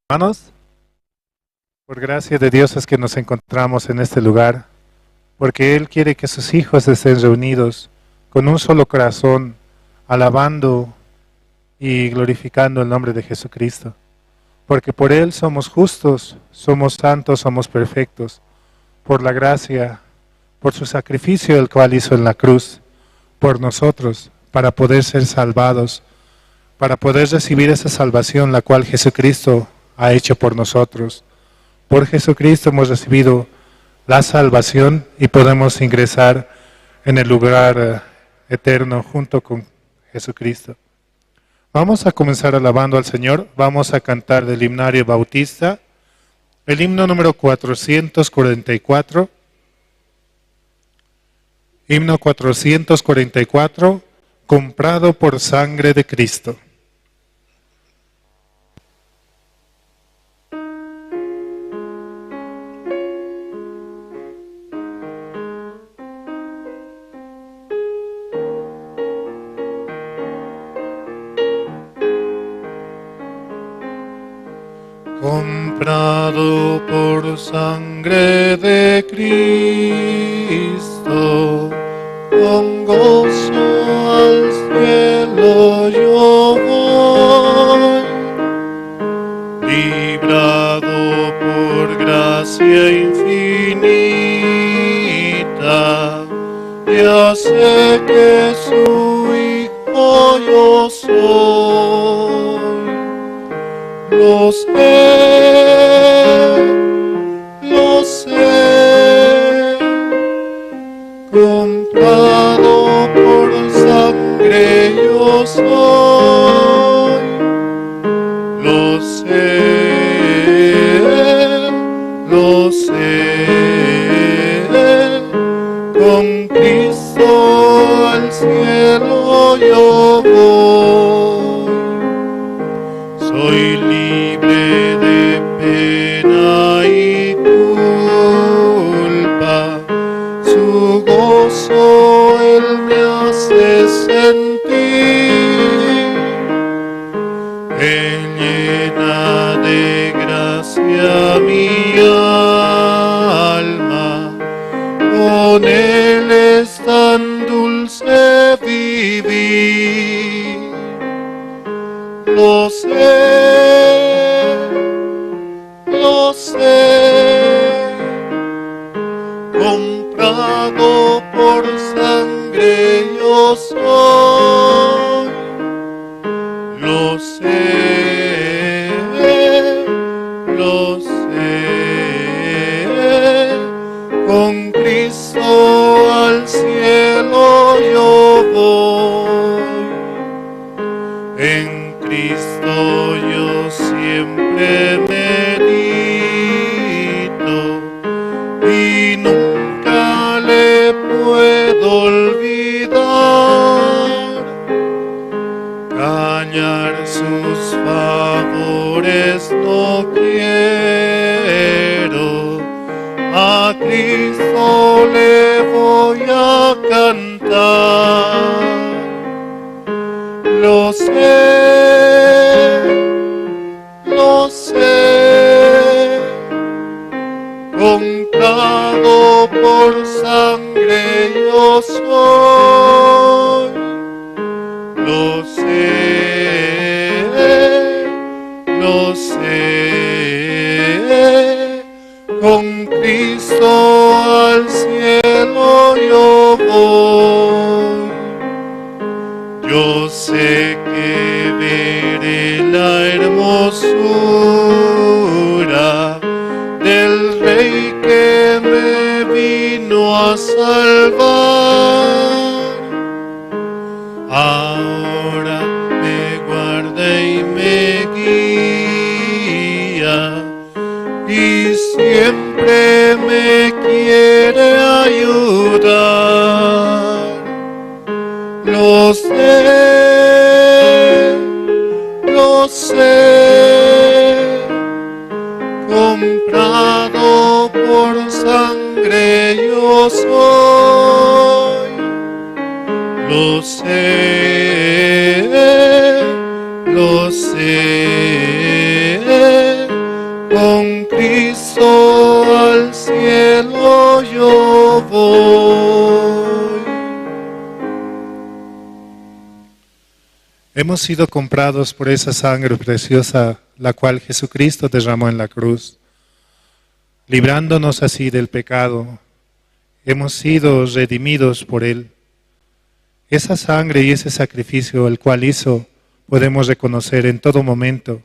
Hermanos, por gracia de Dios es que nos encontramos en este lugar, porque Él quiere que sus hijos estén reunidos con un solo corazón, alabando y glorificando el nombre de Jesucristo. Porque por Él somos justos, somos santos, somos perfectos, por la gracia, por su sacrificio el cual hizo en la cruz, por nosotros, para poder ser salvados, para poder recibir esa salvación la cual Jesucristo ha hecho por nosotros. Por Jesucristo hemos recibido la salvación y podemos ingresar en el lugar eterno junto con Jesucristo. Vamos a comenzar alabando al Señor. Vamos a cantar del himnario bautista, el himno número 444. Himno 444, comprado por sangre de Cristo. Comprado por sangre de Cristo, con gozo al cielo yo voy, librado por gracia infinita, ya sé que su hijo yo soy. Lo sé, comprado por sangre yo soy. Lo sé, con Cristo al cielo yo voy. Soy libre de pena y culpa, su gozo Él me hace sentir. Él llena de gracia mi alma, con Él es tan dulce vivir. Lo sé, comprado por sangre yo soy. Lo sé, con Cristo al cielo yo voy. En Cristo yo siempre medito y nunca le puedo olvidar. Callar sus favores no quiero, a Cristo le voy a cantar. Lo sé, comprado por sangre yo soy. Lo sé, con Cristo al cielo yo voy. Yo sé que veré la hermosura del Rey que me vino a salvar. Ahora me guarda y me guía y siempre me quiere ayudar. Lo sé, comprado por sangre yo soy. Lo sé, con Cristo al cielo yo voy. Hemos sido comprados por esa sangre preciosa, la cual Jesucristo derramó en la cruz, librándonos así del pecado. Hemos sido redimidos por Él. Esa sangre y ese sacrificio el cual hizo, podemos reconocer en todo momento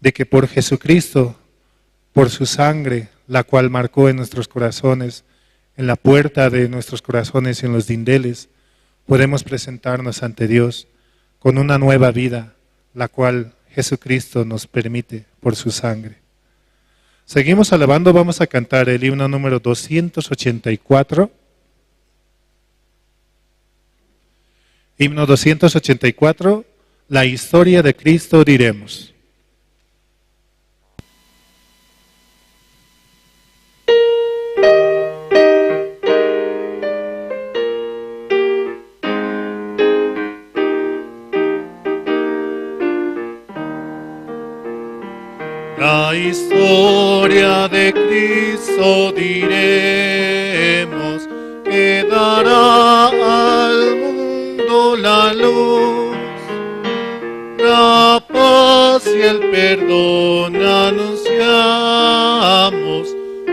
de que por Jesucristo, por su sangre, la cual marcó en nuestros corazones, en la puerta de nuestros corazones y en los dinteles, podemos presentarnos ante Dios con una nueva vida, la cual Jesucristo nos permite por su sangre. Seguimos alabando, vamos a cantar el himno número 284. Himno 284, la historia de Cristo diremos. La historia de Cristo diremos, que dará al mundo la luz, la paz y el perdón anunciamos,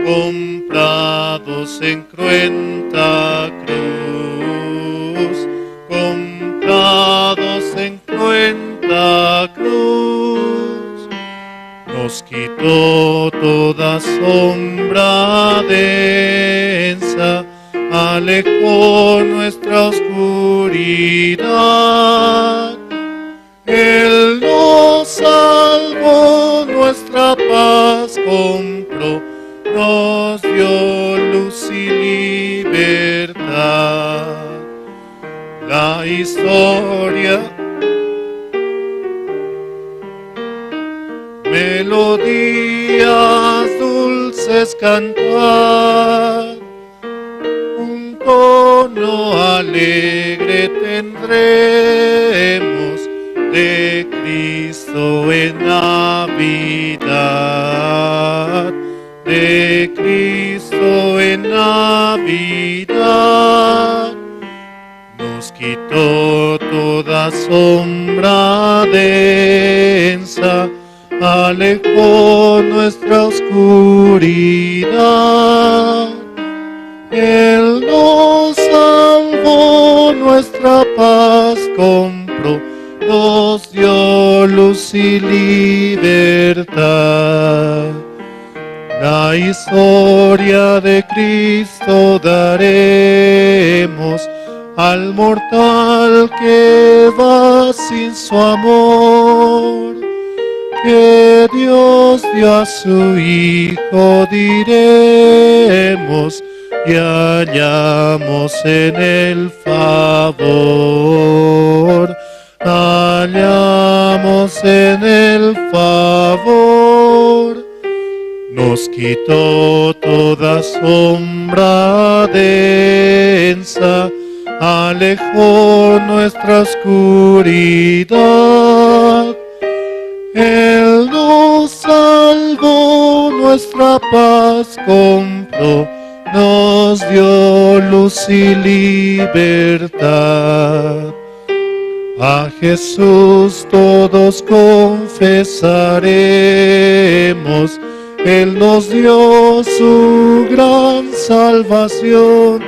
comprados en cruenta cruz, comprados en cruenta cruz. Nos quitó toda sombra densa, alejó nuestra oscuridad. Él nos salvó, nuestra paz compró, nos dio luz y libertad. La historia, melodías dulces cantar, un tono alegre tendremos de Cristo en Navidad, de Cristo en Navidad. Nos quitó toda sombra densa, alejó nuestra oscuridad. Él nos salvó, nuestra paz compró, nos dio luz y libertad. La historia de Cristo daremos al mortal que va sin su amor, que Dios dio a su Hijo, diremos, y hallamos en el favor, hallamos en el favor. Nos quitó toda sombra densa, alejó nuestra oscuridad. Él nos salvó, nuestra paz compró, nos dio luz y libertad. A Jesús todos confesaremos, Él nos dio su gran salvación.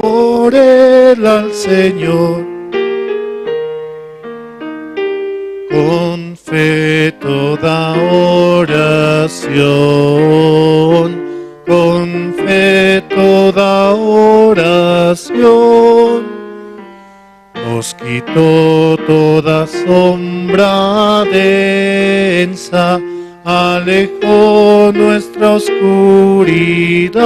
Por Él al Señor, con fe toda oración, con fe toda oración. Nos quitó toda sombra densa, alejó nuestra oscuridad.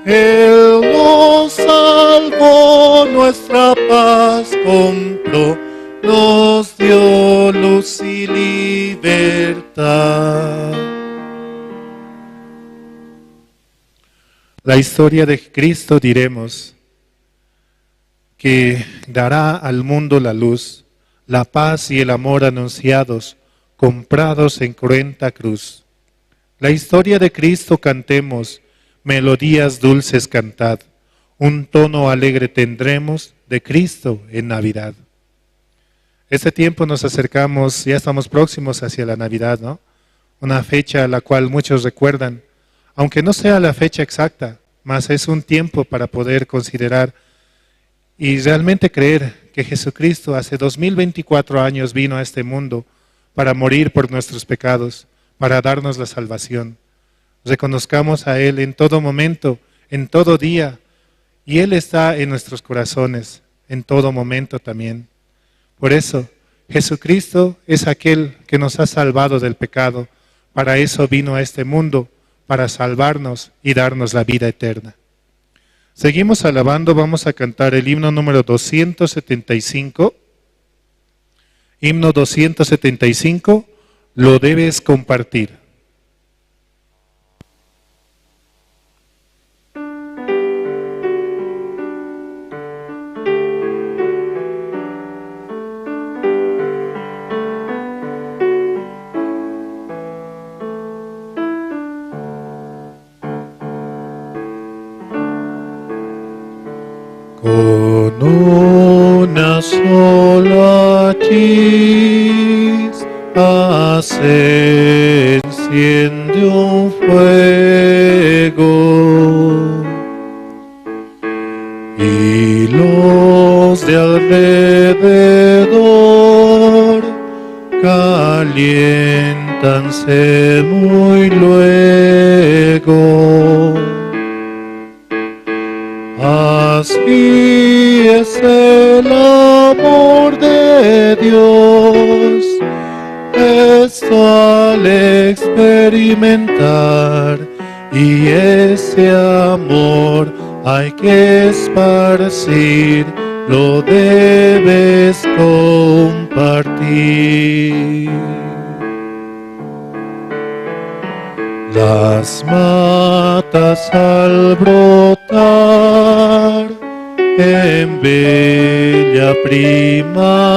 Él nos salvó, nuestra paz compró, nos dio luz y libertad. La historia de Cristo diremos, que dará al mundo la luz, la paz y el amor anunciados, comprados en cruenta cruz. La historia de Cristo cantemos, melodías dulces cantad, un tono alegre tendremos de Cristo en Navidad. Este tiempo nos acercamos, ya estamos próximos hacia la Navidad, ¿no? Una fecha a la cual muchos recuerdan, aunque no sea la fecha exacta, mas es un tiempo para poder considerar y realmente creer que Jesucristo hace 2024 años vino a este mundo para morir por nuestros pecados, para darnos la salvación. Reconozcamos a Él en todo momento, en todo día, y Él está en nuestros corazones, en todo momento también. Por eso, Jesucristo es aquel que nos ha salvado del pecado. Para eso vino a este mundo, para salvarnos y darnos la vida eterna. Seguimos alabando, vamos a cantar el himno número 275. Himno 275, lo debes compartir. Con una sola chispa se enciende un fuego y los de alrededor caliéntanse muy luego. Así es el amor de Dios, esto al experimentar, y ese amor hay que esparcir, lo debes compartir. Las matas al brotar en bella primavera,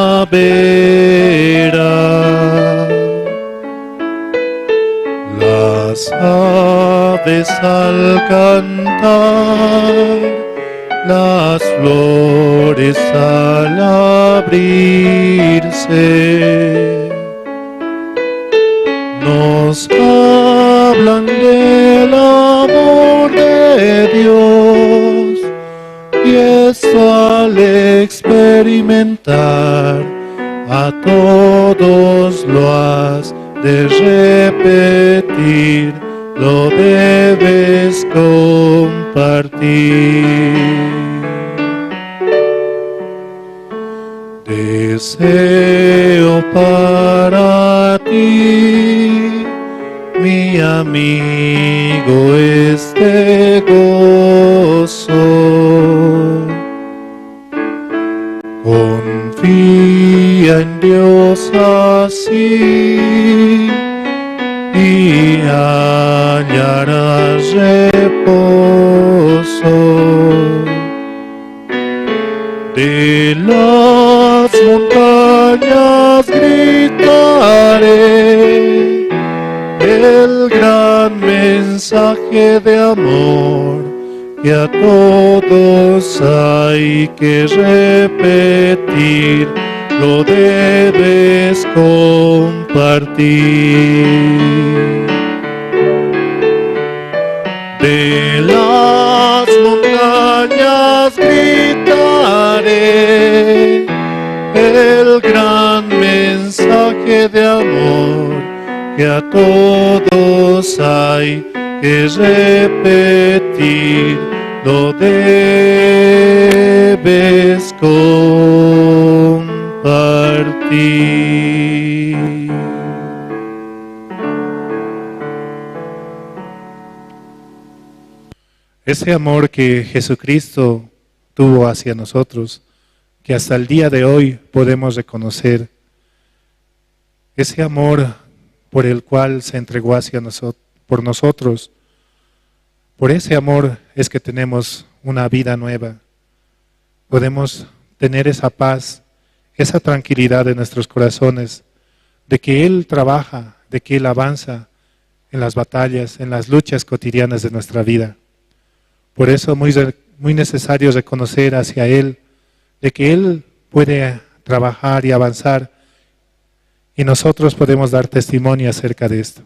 las aves al cantar, las flores al abrirse, nos hablan del amor de Dios, y esto al experimentar a todos lo has de repetir, lo debes compartir. Deseo para ti, mi amigo, este gozo. Confía en Dios así y hallarás reposo. De las montañas gritaré el gran mensaje de amor que a todos hay que repetir, lo debes compartir. De las montañas gritaré el gran mensaje de amor que a todos hay que repetir, lo debes compartir. Ese amor que Jesucristo tuvo hacia nosotros, que hasta el día de hoy podemos reconocer, ese amor por el cual se entregó por nosotros, por ese amor es que tenemos una vida nueva. podemos tener esa paz, esa tranquilidad en nuestros corazones, de que Él trabaja, de que Él avanza en las batallas, en las luchas cotidianas de nuestra vida. Por eso muy necesario reconocer hacia Él, de que Él puede trabajar y avanzar, y nosotros podemos dar testimonio acerca de esto.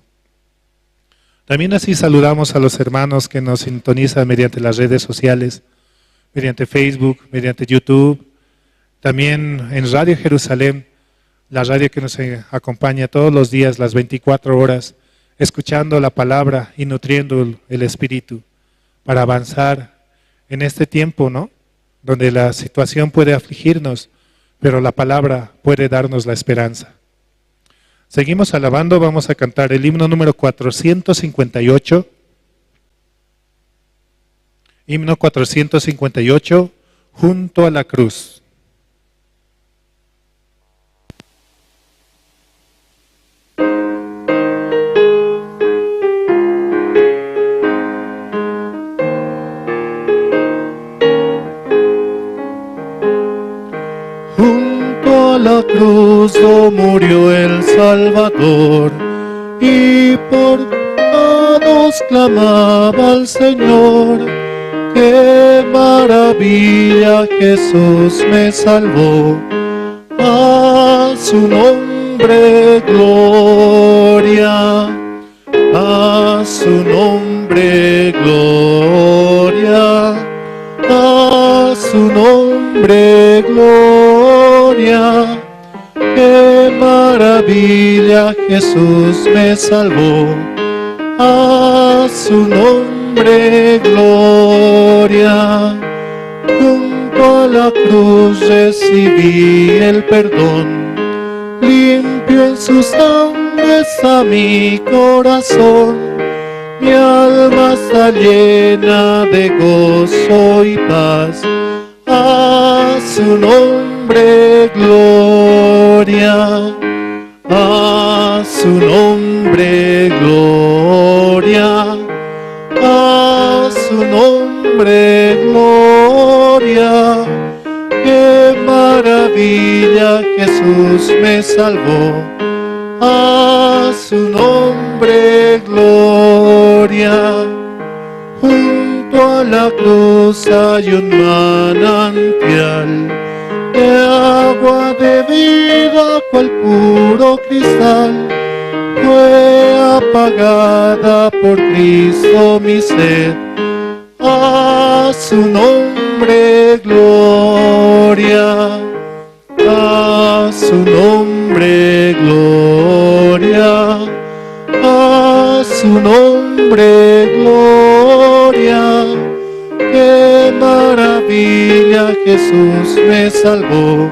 También así saludamos a los hermanos que nos sintonizan mediante las redes sociales, mediante Facebook, mediante YouTube, también en Radio Jerusalén, la radio que nos acompaña todos los días, las 24 horas, escuchando la palabra y nutriendo el espíritu para avanzar en este tiempo, ¿no? Donde la situación puede afligirnos, pero la palabra puede darnos la esperanza. Seguimos alabando, vamos a cantar el himno número 458. Himno 458, junto a la cruz. La cruz murió el Salvador y por todos clamaba al Señor. ¡Qué maravilla! Jesús me salvó. A su nombre gloria, a su nombre gloria, a su nombre gloria. ¡Qué maravilla! Jesús me salvó. A su nombre gloria. Junto a la cruz recibí el perdón. Limpio en su sangre está mi corazón. Mi alma está llena de gozo y paz. A su nombre gloria, a su nombre gloria, a su nombre gloria. ¡Qué maravilla! Jesús me salvó. A su nombre gloria. Junto a la cruz hay un manantial de agua de vida, cual puro cristal. Fue apagada por Cristo mi sed. A su nombre gloria, a su nombre gloria, a su nombre gloria. ¡Qué maravilla! Jesús me salvó.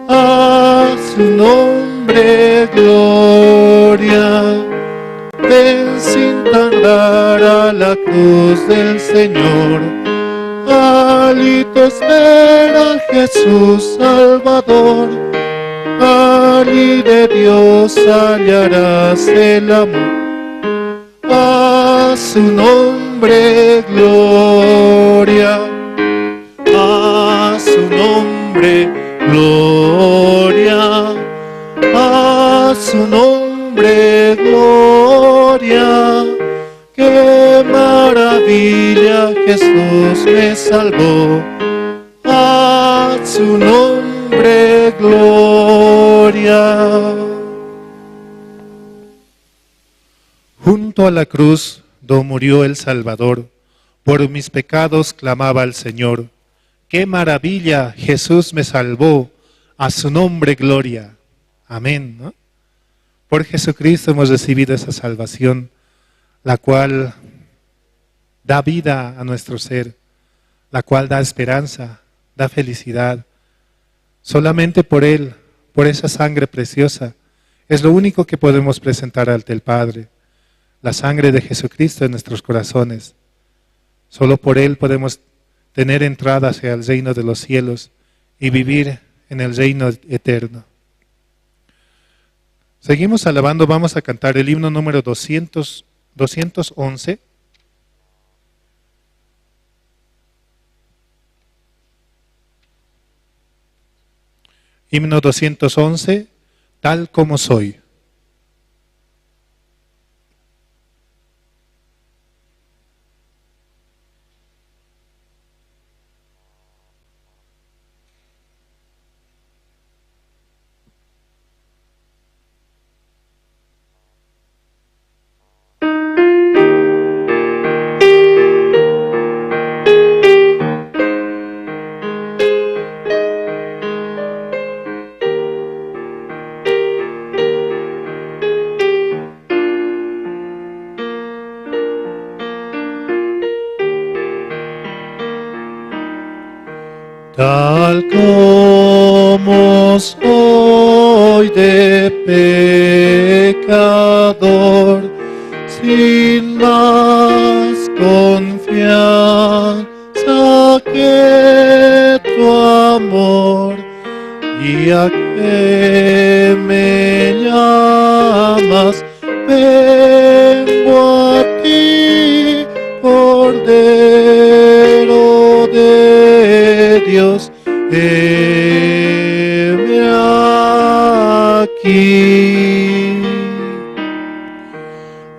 A su nombre gloria. Ven sin tardar a la cruz del Señor. Alito espera Jesús Salvador. Ali de Dios hallarás el amor. A su nombre gloria, a su nombre gloria, a su nombre gloria. ¡Qué maravilla! Jesús me salvó. A su nombre gloria. Junto a la cruz, do murió el Salvador, por mis pecados clamaba al Señor. ¡Qué maravilla! Jesús me salvó, a su nombre gloria. Amén, ¿no? Por Jesucristo hemos recibido esa salvación, la cual da vida a nuestro ser, la cual da esperanza, da felicidad. Solamente por Él, por esa sangre preciosa, es lo único que podemos presentar ante el Padre. La sangre de Jesucristo en nuestros corazones. Solo por Él podemos tener entrada hacia el reino de los cielos y vivir en el reino eterno. Seguimos alabando, vamos a cantar el himno número 211. Himno 211, tal como soy. Tal como soy de pecador, sin más confianza que tu amor, y a que me llamas, vengo a ti, Cordero de Dios, heme aquí.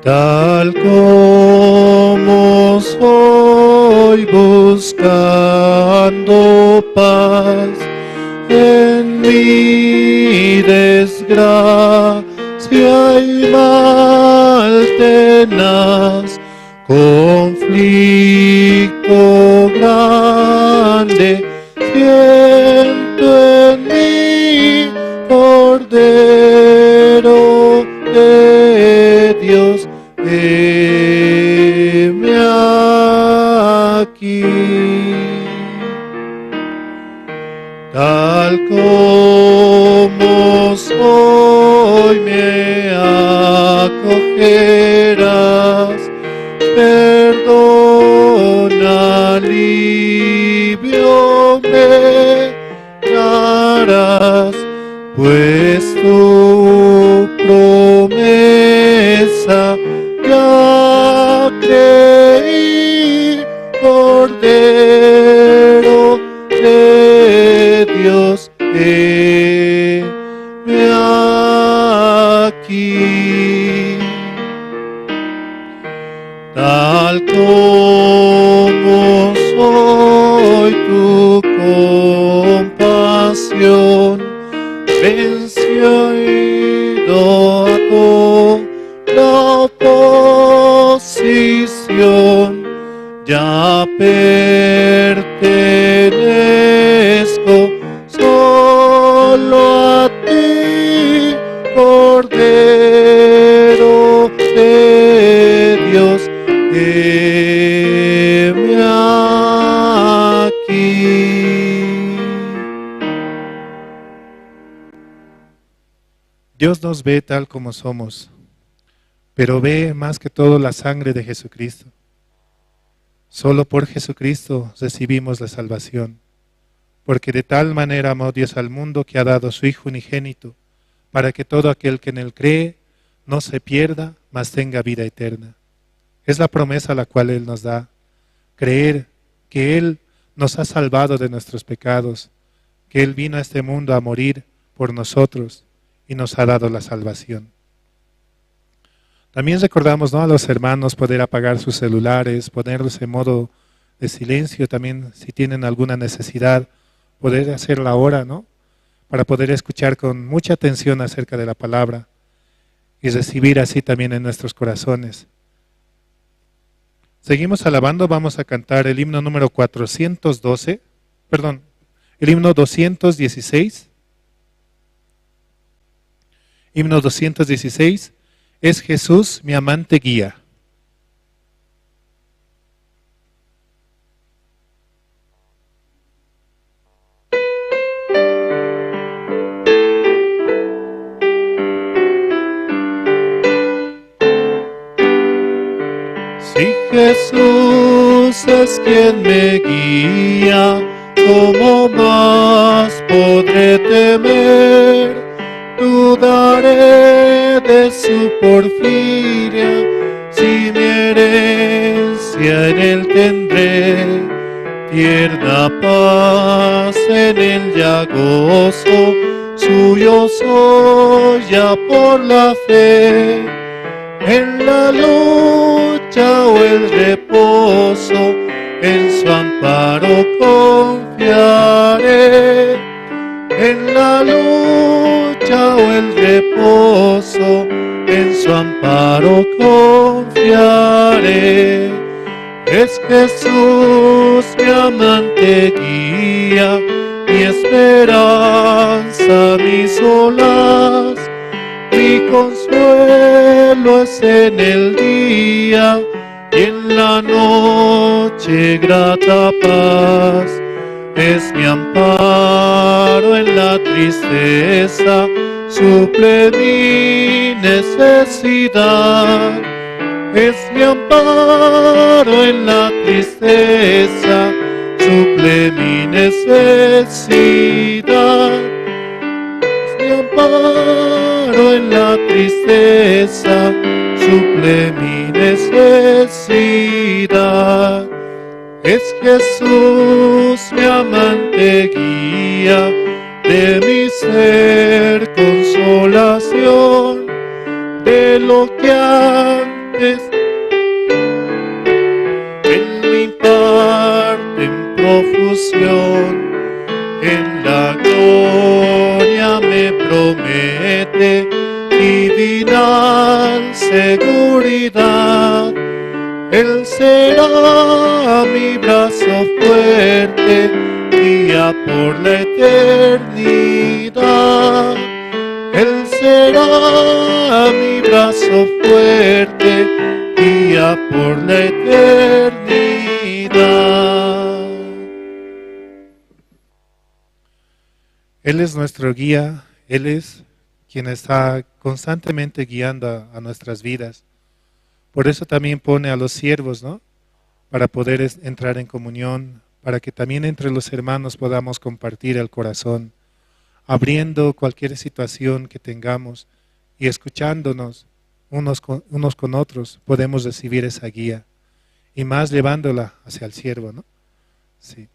Tal como soy, buscando paz en mi desgracia y mal tenaz, conflicto grande siento en mí, Cordero de Dios, heme aquí. Tal como soy me acogerás, perdón, alivio me darás, pues tu promesa ya creí, Cordero de Dios, heme aquí. Tal como soy, tu compasión venció y dominó la oposición. Ya pertenezco solo a ti, Cordero de Dios, heme aquí. Dios nos ve tal como somos, pero ve más que todo la sangre de Jesucristo. Solo por Jesucristo recibimos la salvación, porque de tal manera amó Dios al mundo que ha dado a su Hijo unigénito, para que todo aquel que en él cree no se pierda, mas tenga vida eterna. Es la promesa la cual Él nos da, creer que Él nos ha salvado de nuestros pecados, que Él vino a este mundo a morir por nosotros y nos ha dado la salvación. También recordamos, ¿no?, a los hermanos poder apagar sus celulares, ponerlos en modo de silencio, también si tienen alguna necesidad, poder hacer la hora, ¿no?, para poder escuchar con mucha atención acerca de la palabra y recibir así también en nuestros corazones. Seguimos alabando, vamos a cantar el himno número 412, el himno 216. Himno 216, es Jesús mi amante guía. Si Jesús es quien me guía, ¿cómo más podré temer? Dudaré de su porfiria, si mi herencia en él tendré. Tierna paz en él ya gozo, tuyo soy ya por la fe, en la lucha o el reposo, en su amparo confiaré. En la lucha o el reposo, en su amparo confiaré. Es Jesús mi amante guía, mi esperanza, mi solaz, mi consuelo es en el día y en la noche grata paz. Es mi amparo en la tristeza, suple mi necesidad. Es mi amparo en la tristeza, suple mi necesidad. Es mi amparo en la tristeza, suple mi necesidad. Es Jesús mi amante guía, de mi ser consolación, de lo que antes en mi parte en profusión, en la gloria me promete divina seguridad. Él será mi brazo fuerte, guía por la eternidad. Él será mi brazo fuerte, guía por la eternidad. Él es nuestro guía, Él es quien está constantemente guiando a nuestras vidas. Por eso también pone a los siervos, ¿no? Para poder entrar en comunión, para que también entre los hermanos podamos compartir el corazón, abriendo cualquier situación que tengamos y escuchándonos unos con otros, podemos recibir esa guía y más llevándola hacia el siervo, ¿no? Sí.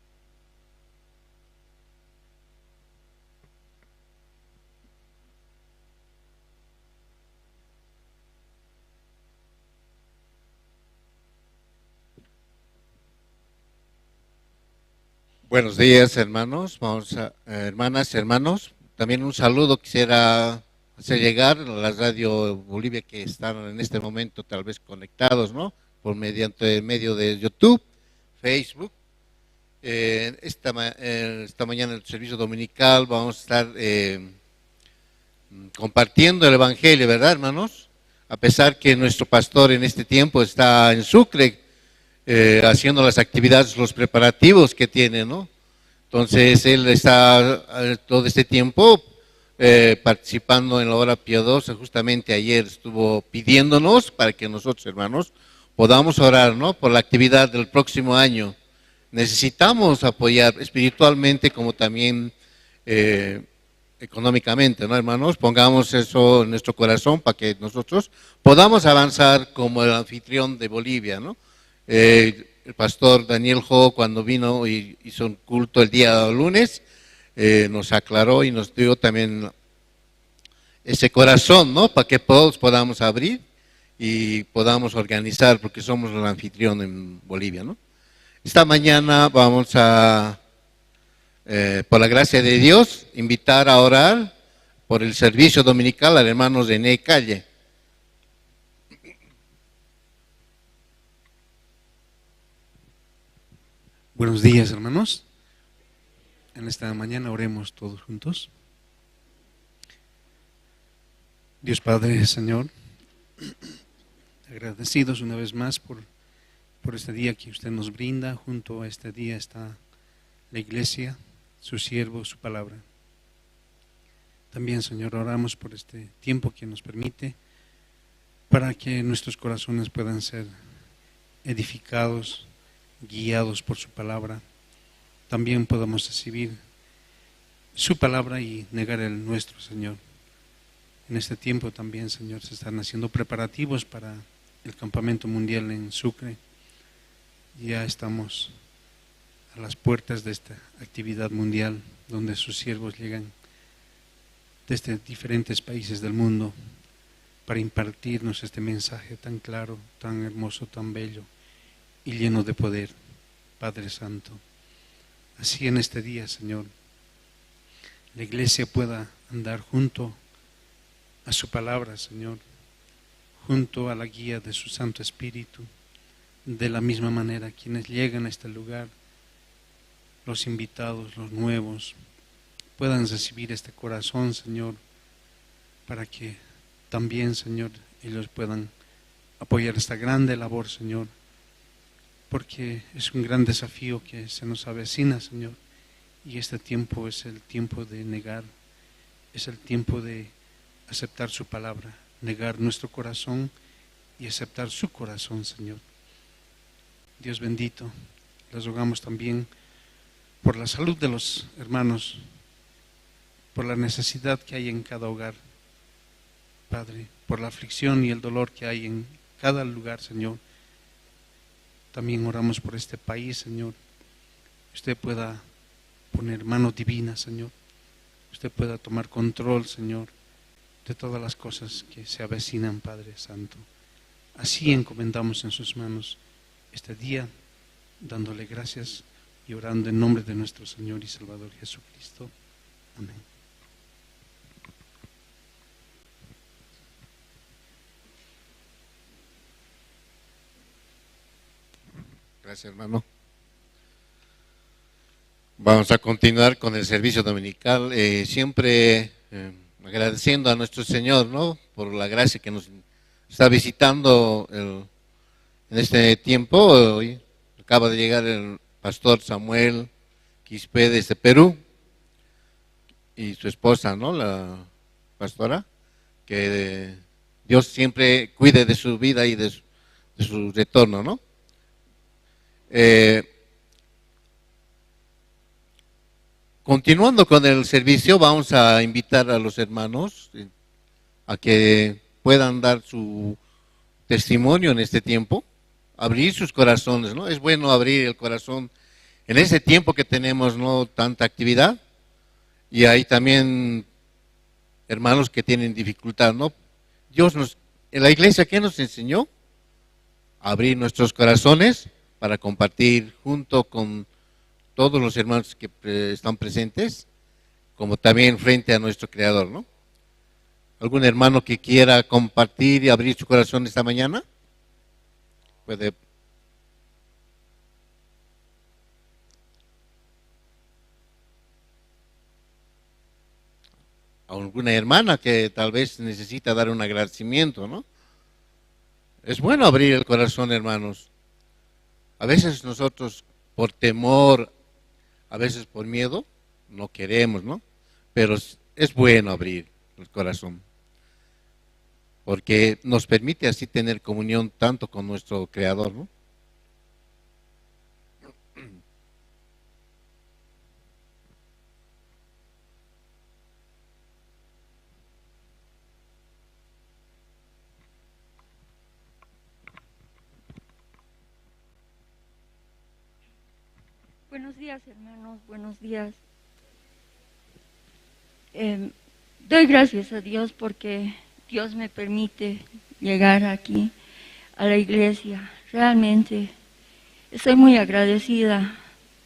Buenos días, hermanos, hermanas, hermanos. También un saludo quisiera hacer llegar a la radio Bolivia que están en este momento tal vez conectados, ¿no? Mediante medio de YouTube, Facebook. Esta mañana en el servicio dominical vamos a estar compartiendo el Evangelio, ¿verdad, hermanos? A pesar que nuestro pastor en este tiempo está en Sucre, haciendo las actividades, los preparativos que tiene, ¿no? Entonces él está todo este tiempo participando en la hora piadosa. Justamente ayer estuvo pidiéndonos para que nosotros, hermanos, podamos orar, ¿no? Por la actividad del próximo año. Necesitamos apoyar espiritualmente como también económicamente, ¿no, hermanos? Pongamos eso en nuestro corazón para que nosotros podamos avanzar como el anfitrión de Bolivia, ¿no? El pastor Daniel Jo, cuando vino y hizo un culto el día lunes, nos aclaró y nos dio también ese corazón, ¿no? Para que todos podamos abrir y podamos organizar, porque somos el anfitrión en Bolivia, ¿no? Esta mañana vamos a, por la gracia de Dios, invitar a orar por el servicio dominical al hermano René Calle. Buenos días, hermanos. En esta mañana oremos todos juntos. Dios Padre, Señor, agradecidos una vez más por este día que usted nos brinda. Junto a este día está la iglesia, su siervo, su palabra. También, Señor, oramos por este tiempo que nos permite para que nuestros corazones puedan ser edificados, guiados por su palabra. También podamos recibir su palabra y negar el nuestro, Señor. En este tiempo también, Señor, se están haciendo preparativos para el campamento mundial en Sucre. Ya estamos a las puertas de esta actividad mundial donde sus siervos llegan desde diferentes países del mundo para impartirnos este mensaje tan claro, tan hermoso, tan bello y lleno de poder, Padre Santo. Así en este día, Señor, la Iglesia pueda andar junto a su palabra, Señor, junto a la guía de su Santo Espíritu. De la misma manera, quienes llegan a este lugar, los invitados, los nuevos, puedan recibir este corazón, Señor, para que también, Señor, ellos puedan apoyar esta grande labor, Señor, porque es un gran desafío que se nos avecina, Señor, y este tiempo es el tiempo de negar, es el tiempo de aceptar su palabra, negar nuestro corazón y aceptar su corazón, Señor. Dios bendito, les rogamos también por la salud de los hermanos, por la necesidad que hay en cada hogar, Padre, por la aflicción y el dolor que hay en cada lugar, Señor. También oramos por este país, Señor. Usted pueda poner mano divina, Señor. Usted pueda tomar control, Señor, de todas las cosas que se avecinan, Padre Santo. Así encomendamos en sus manos este día, dándole gracias y orando en nombre de nuestro Señor y Salvador Jesucristo. Amén. Gracias, hermano. Vamos a continuar con el servicio dominical, siempre agradeciendo a nuestro Señor, ¿no?, por la gracia que nos está visitando en este tiempo. Hoy acaba de llegar el pastor Samuel Quispe desde Perú y su esposa, ¿no?, la pastora, que Dios siempre cuide de su vida y de su retorno, ¿no? Continuando con el servicio, vamos a invitar a los hermanos a que puedan dar su testimonio en este tiempo, abrir sus corazones, ¿no? Es bueno abrir el corazón en ese tiempo que tenemos, no tanta actividad, y hay también hermanos que tienen dificultad, ¿no? En la iglesia, ¿qué nos enseñó? Abrir nuestros corazones para compartir junto con todos los hermanos que están presentes, como también frente a nuestro Creador, ¿no? ¿Algún hermano que quiera compartir y abrir su corazón esta mañana? Puede. Alguna hermana que tal vez necesita dar un agradecimiento, ¿no? Es bueno abrir el corazón, hermanos. A veces nosotros, por temor, a veces por miedo, no queremos, ¿no? Pero es bueno abrir el corazón, porque nos permite así tener comunión tanto con nuestro Creador, ¿no? Buenos días, hermanos, buenos días. Doy gracias a Dios porque Dios me permite llegar aquí a la iglesia. Realmente estoy muy agradecida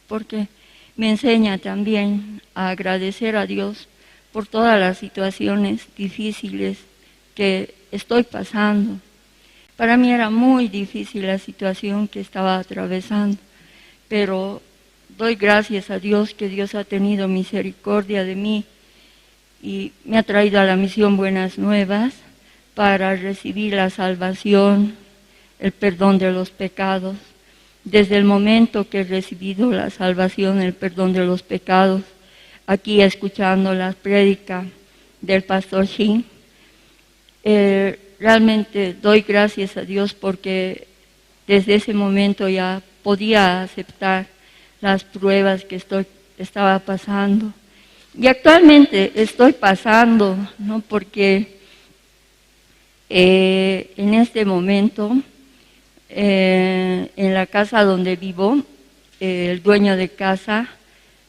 porque me enseña también a agradecer a Dios por todas las situaciones difíciles que estoy pasando. Para mí era muy difícil la situación que estaba atravesando, pero doy gracias a Dios que Dios ha tenido misericordia de mí y me ha traído a la misión Buenas Nuevas para recibir la salvación, el perdón de los pecados. Desde el momento que he recibido la salvación, el perdón de los pecados, aquí escuchando la prédica del pastor Shin, realmente doy gracias a Dios porque desde ese momento ya podía aceptar las pruebas que estaba pasando. Y actualmente estoy pasando, ¿no? Porque en este momento, en la casa donde vivo, el dueño de casa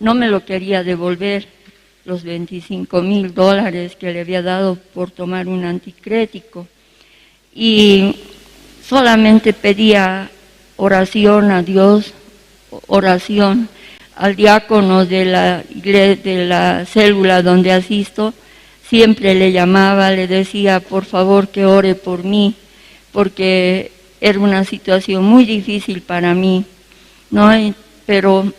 no me lo quería devolver. los $25,000 que le había dado por tomar un anticrético. Y solamente pedía oración a Dios, oración al diácono de la iglesia, de la célula donde asisto. Siempre le llamaba, le decía por favor que ore por mí, porque era una situación muy difícil para mí, ¿no? Pero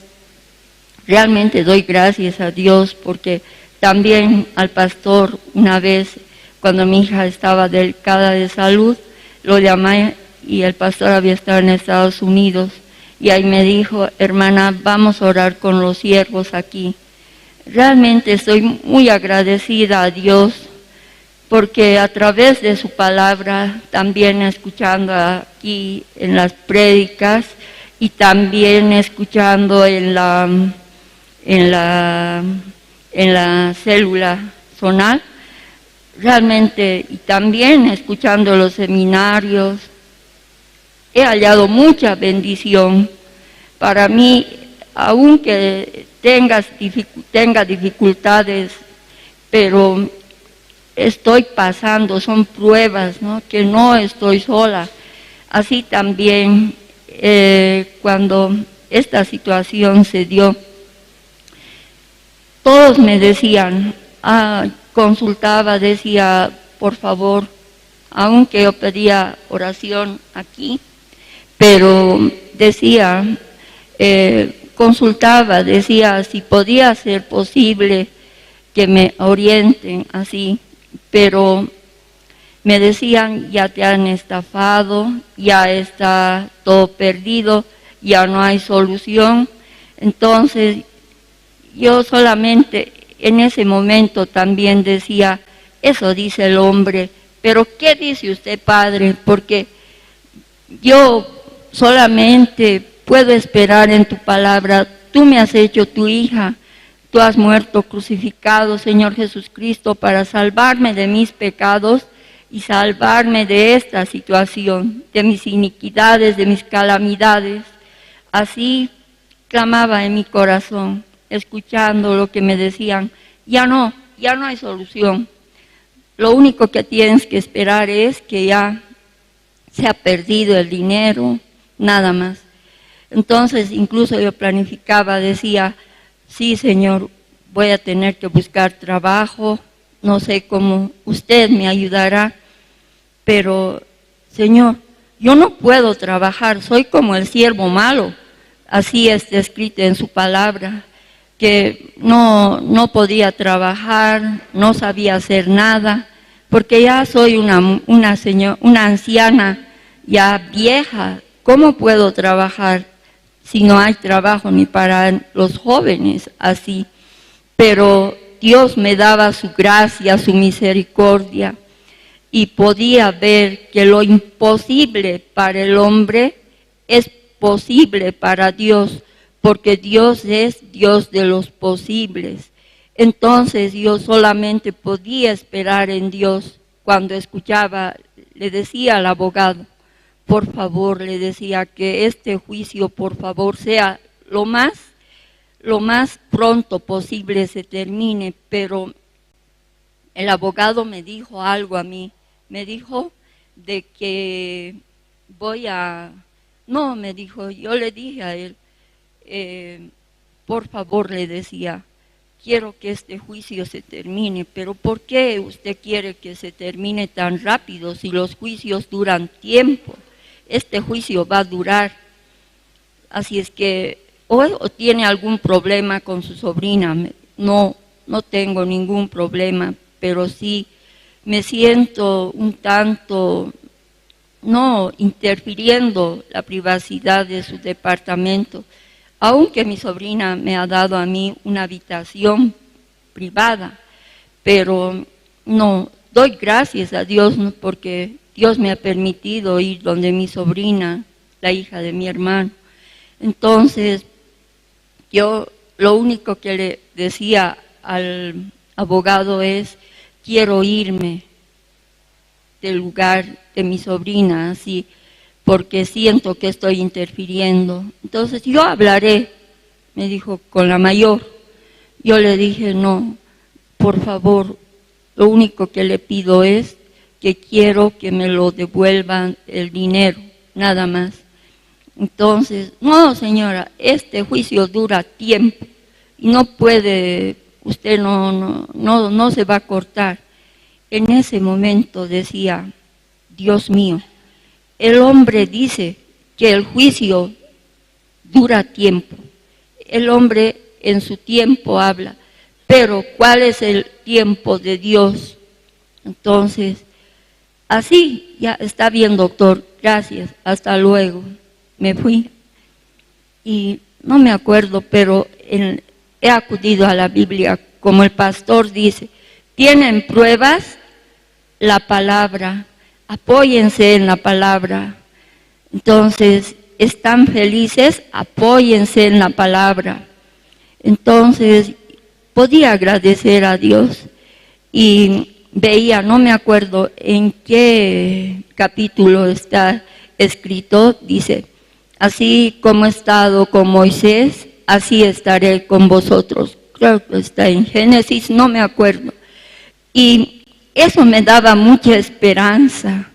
realmente doy gracias a Dios, porque también al pastor una vez, cuando mi hija estaba delicada de salud, lo llamé y el pastor había estado en Estados Unidos y ahí me dijo, hermana, vamos a orar con los siervos aquí. Realmente estoy muy agradecida a Dios, porque a través de su palabra, también escuchando aquí en las prédicas y también escuchando en la célula zonal, realmente, y también escuchando los seminarios, he hallado mucha bendición. Para mí, aunque tenga dificultades, pero estoy pasando, son pruebas, ¿no? Que no estoy sola. Así también, cuando esta situación se dio, todos me decían, consultaba, decía, por favor, aunque yo pedía oración aquí, pero decía, consultaba, decía si podía ser posible que me orienten así, pero me decían, ya te han estafado, ya está todo perdido, ya no hay solución. Entonces, yo solamente en ese momento también decía, eso dice el hombre, pero ¿qué dice usted, Padre? Porque yo solamente puedo esperar en tu palabra. Tú me has hecho tu hija, tú has muerto crucificado, Señor Jesucristo, para salvarme de mis pecados y salvarme de esta situación, de mis iniquidades, de mis calamidades. Así clamaba en mi corazón, escuchando lo que me decían, ya no hay solución. Lo único que tienes que esperar es que ya se ha perdido el dinero, nada más. Entonces, incluso yo planificaba, decía, sí, Señor, voy a tener que buscar trabajo, no sé cómo usted me ayudará, pero, Señor, yo no puedo trabajar, soy como el siervo malo, así está escrito en su palabra, que no podía trabajar, no sabía hacer nada, porque ya soy una anciana, ya vieja. ¿Cómo puedo trabajar si no hay trabajo ni para los jóvenes así? Pero Dios me daba su gracia, su misericordia, y podía ver que lo imposible para el hombre es posible para Dios, porque Dios es Dios de los posibles. Entonces yo solamente podía esperar en Dios. Cuando escuchaba, le decía al abogado, por favor, le decía que este juicio, por favor, sea lo más pronto posible se termine. Pero el abogado me dijo algo a mí, me dijo de que yo le dije a él, por favor, le decía, quiero que este juicio se termine, pero ¿por qué usted quiere que se termine tan rápido si los juicios duran tiempo? Este juicio va a durar, así es que, o tiene algún problema con su sobrina. No tengo ningún problema, pero sí me siento un tanto, no interfiriendo la privacidad de su departamento, aunque mi sobrina me ha dado a mí una habitación privada, pero no, doy gracias a Dios, ¿no? Porque Dios me ha permitido ir donde mi sobrina, la hija de mi hermano. Entonces, yo lo único que le decía al abogado es, quiero irme del lugar de mi sobrina, así, porque siento que estoy interfiriendo. Entonces yo hablaré, me dijo, con la mayor. Yo le dije, no, por favor, lo único que le pido es que quiero que me lo devuelvan el dinero, nada más. Entonces, no señora, este juicio dura tiempo y no puede, usted no se va a cortar. En ese momento decía, Dios mío, el hombre dice que el juicio dura tiempo. El hombre en su tiempo habla, pero ¿cuál es el tiempo de Dios? Entonces, así, ya está bien, doctor, gracias, hasta luego. Me fui y no me acuerdo, pero he acudido a la Biblia, como el pastor dice, ¿tienen pruebas? La palabra, apóyense en la palabra. Entonces, ¿están felices? Apóyense en la palabra. Entonces, podía agradecer a Dios y veía, no me acuerdo en qué capítulo está escrito, dice, así como he estado con Moisés, así estaré con vosotros. Creo que está en Génesis, no me acuerdo. Y eso me daba mucha esperanza,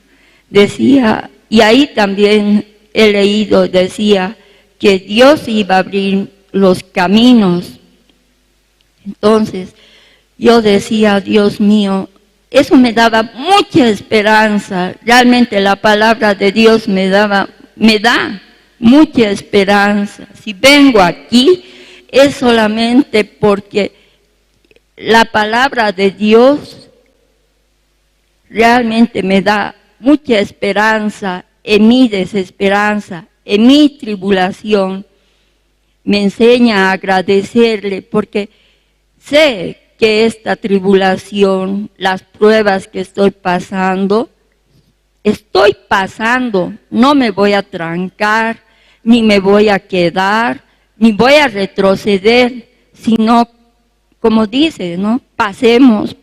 decía, y ahí también he leído, decía, que Dios iba a abrir los caminos. Entonces, yo decía, Dios mío, eso me daba mucha esperanza. Realmente la palabra de Dios me da mucha esperanza. Si vengo aquí es solamente porque la palabra de Dios realmente me da mucha esperanza en mi desesperanza, en mi tribulación. Me enseña a agradecerle porque sé que esta tribulación, las pruebas que estoy pasando, no me voy a trancar, ni me voy a quedar, ni voy a retroceder, sino, como dice, ¿no? Pasemos.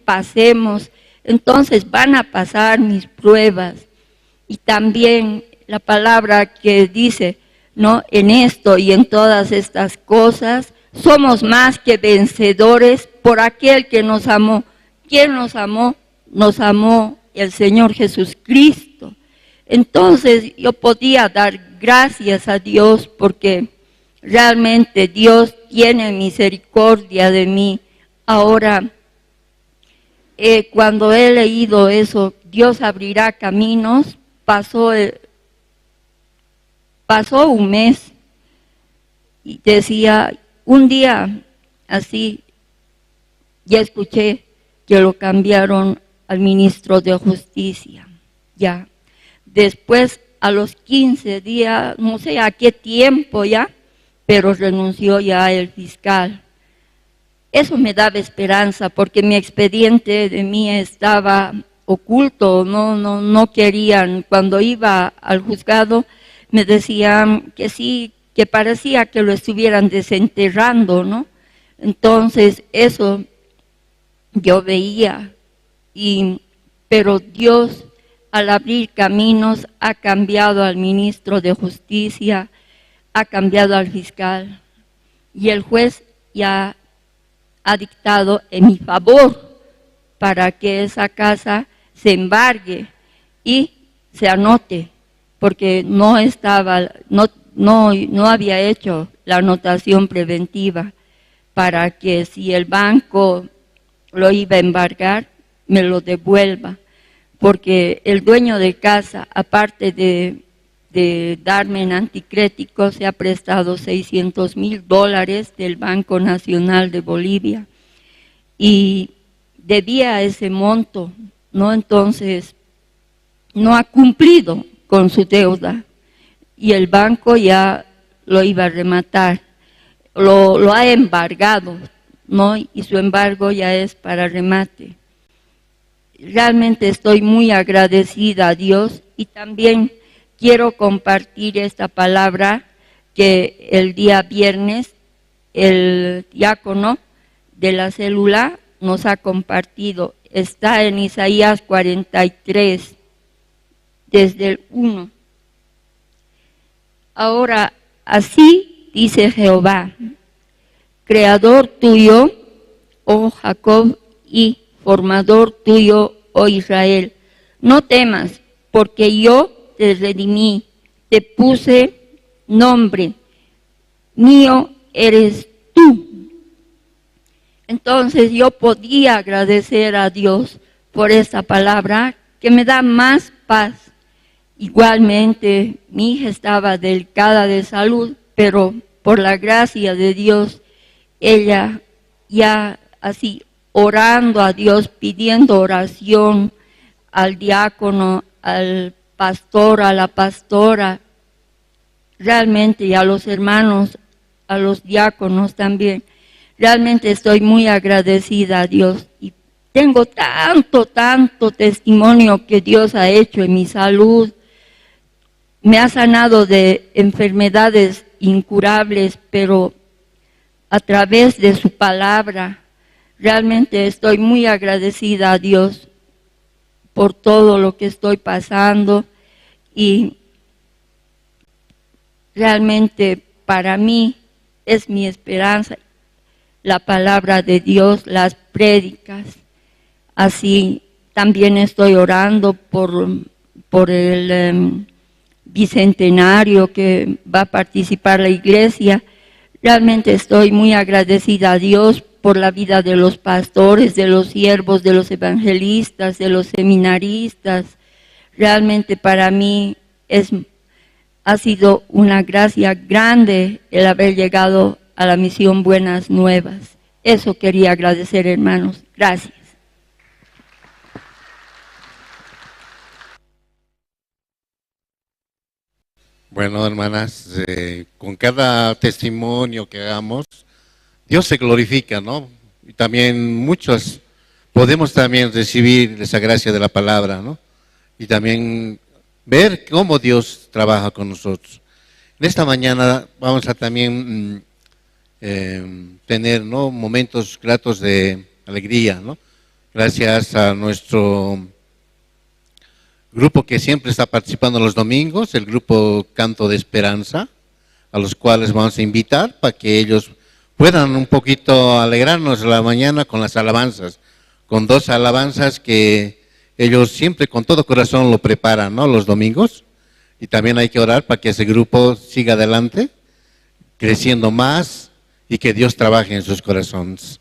Entonces van a pasar mis pruebas. Y también la palabra que dice, ¿no? En esto y en todas estas cosas, somos más que vencedores por aquel que nos amó. ¿Quién nos amó? Nos amó el Señor Jesucristo. Entonces yo podía dar gracias a Dios porque realmente Dios tiene misericordia de mí. Ahora, cuando he leído eso, Dios abrirá caminos, pasó un mes y decía, un día así, ya escuché que lo cambiaron al ministro de Justicia, ya. Después, a los 15 días, no sé a qué tiempo ya, pero renunció ya el fiscal. Eso me daba esperanza porque mi expediente de mí estaba oculto, no querían. Cuando iba al juzgado me decían que sí, que parecía que lo estuvieran desenterrando, ¿no? Entonces eso yo veía, pero Dios al abrir caminos ha cambiado al ministro de Justicia, ha cambiado al fiscal y el juez ya ha dictado en mi favor para que esa casa se embargue y se anote, porque no había hecho la anotación preventiva para que si el banco lo iba a embargar, me lo devuelva, porque el dueño de casa, aparte de darme en anticrético, se ha prestado $600,000 del Banco Nacional de Bolivia y debía ese monto, ¿no? Entonces, no ha cumplido con su deuda y el banco ya lo iba a rematar, lo ha embargado, ¿no? Y su embargo ya es para remate. Realmente estoy muy agradecida a Dios y también quiero compartir esta palabra que el día viernes el diácono de la célula nos ha compartido. Está en Isaías 43, desde el 1. Ahora, así dice Jehová, creador tuyo, oh Jacob, y formador tuyo, oh Israel. No temas, porque yo te redimí, te puse nombre, mío eres tú. Entonces yo podía agradecer a Dios por esta palabra que me da más paz. Igualmente, mi hija estaba delicada de salud, pero por la gracia de Dios, ella ya así orando a Dios, pidiendo oración al diácono, al pastor, a la pastora, realmente y a los hermanos, a los diáconos también. Realmente estoy muy agradecida a Dios y tengo tanto testimonio que Dios ha hecho en mi salud. Me ha sanado de enfermedades incurables, pero a través de su palabra, realmente estoy muy agradecida a Dios por todo lo que estoy pasando y realmente para mí es mi esperanza la palabra de Dios, las prédicas. Así también estoy orando por el bicentenario que va a participar la iglesia. Realmente estoy muy agradecida a Dios por la vida de los pastores, de los siervos, de los evangelistas, de los seminaristas. Realmente para mí ha sido una gracia grande el haber llegado a la misión Buenas Nuevas. Eso quería agradecer, hermanos. Gracias. Bueno, hermanas, con cada testimonio que hagamos, Dios se glorifica, ¿no? Y también muchos podemos también recibir esa gracia de la palabra, ¿no? Y también ver cómo Dios trabaja con nosotros. En esta mañana vamos a también tener, ¿no?, momentos gratos de alegría, ¿no? Gracias a nuestro grupo que siempre está participando los domingos, el grupo Canto de Esperanza, a los cuales vamos a invitar para que ellos puedan un poquito alegrarnos la mañana con las alabanzas, con 2 alabanzas que ellos siempre con todo corazón lo preparan, ¿no?, los domingos. Y también hay que orar para que ese grupo siga adelante, creciendo más y que Dios trabaje en sus corazones.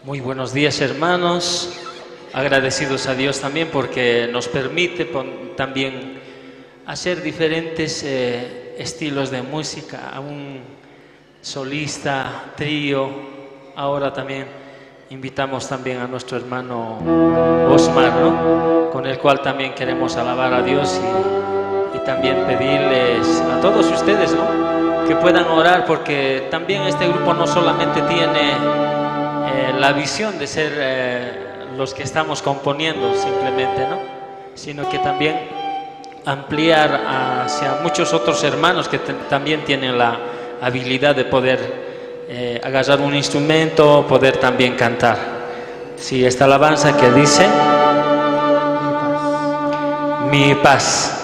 Muy buenos días, hermanos. Agradecidos a Dios también porque nos permite también hacer diferentes estilos de música, a un solista, trío. Ahora también invitamos también a nuestro hermano Osmar, ¿no? Con el cual también queremos alabar a Dios y también pedirles a todos ustedes, ¿no?, que puedan orar, porque también este grupo no solamente tiene la visión de ser los que estamos componiendo simplemente, ¿no?, sino que también ampliar hacia muchos otros hermanos que también tienen la habilidad de poder agarrar un instrumento, poder también cantar. Sí, esta alabanza que dice: mi paz.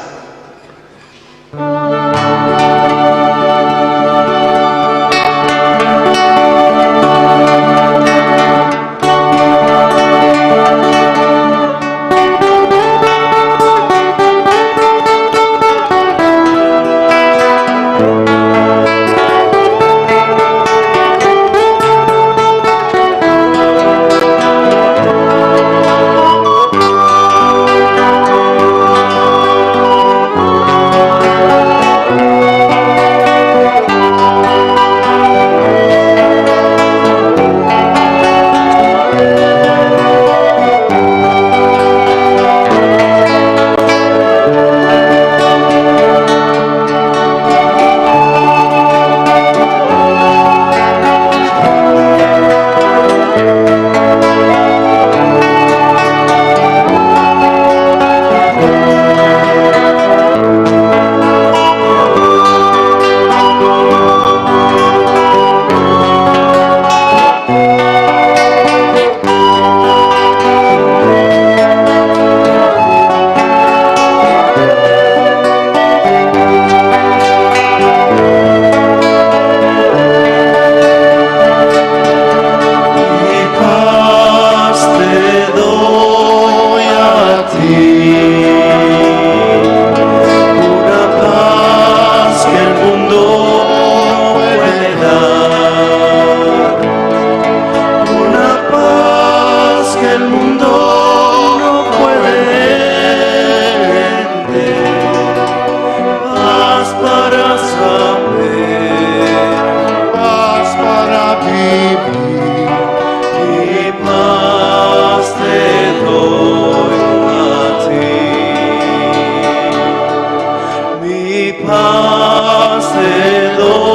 Mi paz te doy.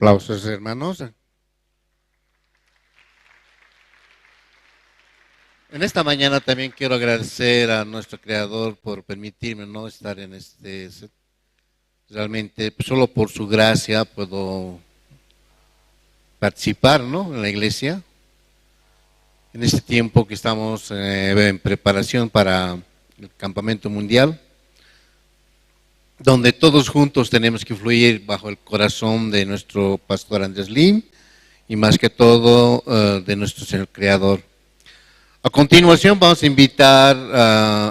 Aplausos, hermanos. En esta mañana también quiero agradecer a nuestro Creador por permitirme no estar en este set. Realmente, solo por su gracia puedo participar, ¿no?, en la iglesia. En este tiempo que estamos en preparación para el campamento mundial, donde todos juntos tenemos que fluir bajo el corazón de nuestro pastor Andrés Lim y más que todo de nuestro Señor Creador. A continuación vamos a invitar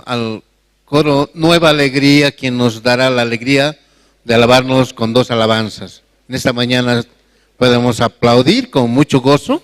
al coro Nueva Alegría, quien nos dará la alegría de alabarnos con 2 alabanzas. En esta mañana podemos aplaudir con mucho gozo.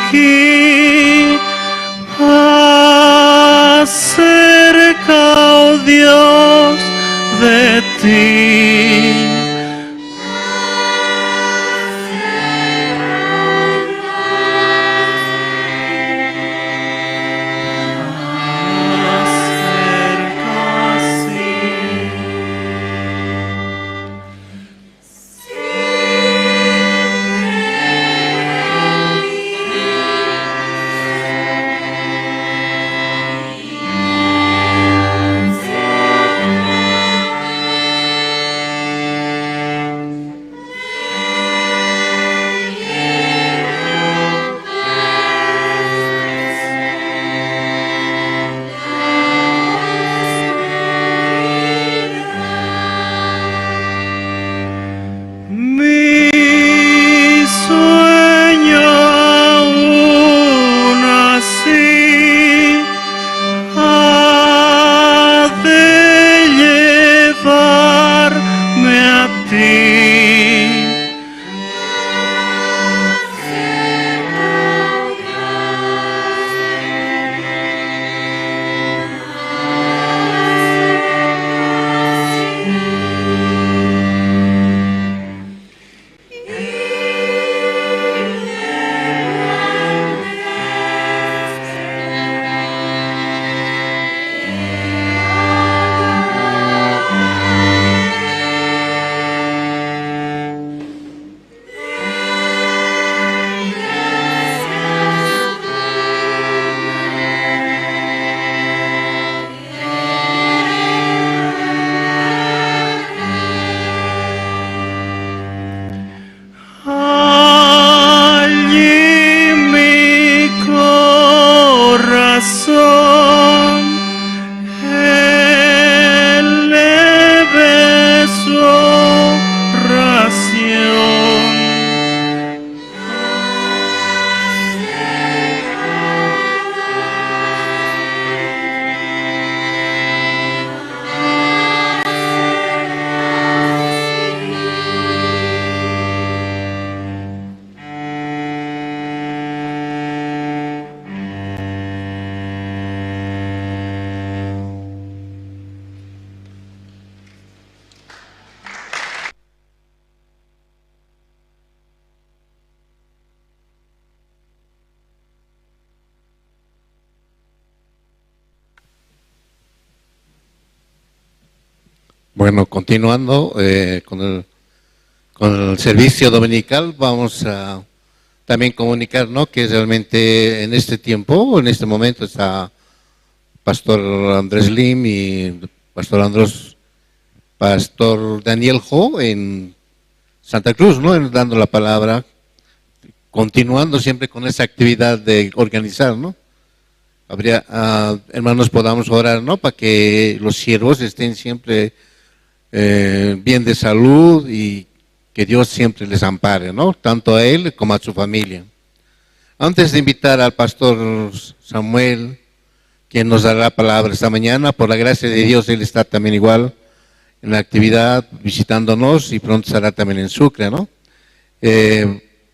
aquí, acerca, oh Dios, de ti. Bueno, continuando con el servicio dominical, vamos a también comunicar, ¿no?, que realmente en este tiempo, en este momento, está Pastor Andrés Lim y Pastor Daniel Ho en Santa Cruz, ¿no?, dando la palabra, continuando siempre con esa actividad de organizar, ¿no? Hermanos, podamos orar, ¿no?, para que los siervos estén siempre bien de salud y que Dios siempre les ampare, ¿no?, tanto a él como a su familia. Antes de invitar al pastor Samuel, quien nos dará la palabra esta mañana, por la gracia de Dios, él está también igual en la actividad, visitándonos, y pronto estará también en Sucre, ¿no?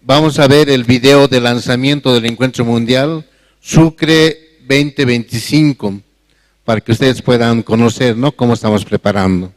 Vamos a ver el video de lanzamiento del Encuentro Mundial Sucre 2025, para que ustedes puedan conocer, ¿no?, cómo estamos preparando.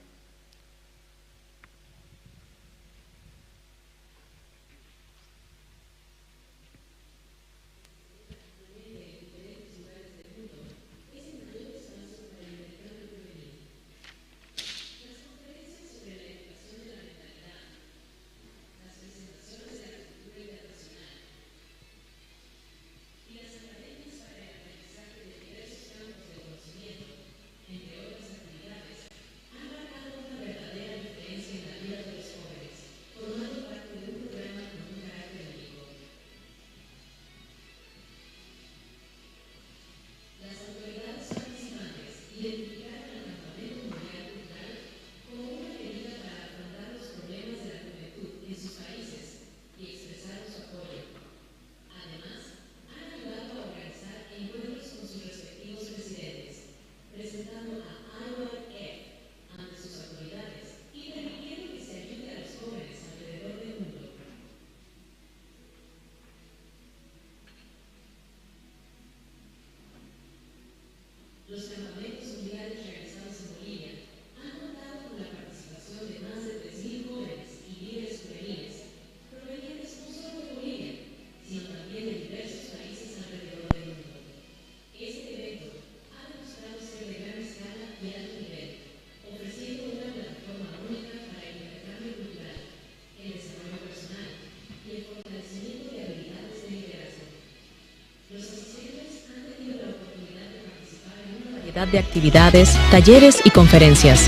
De actividades, talleres y conferencias.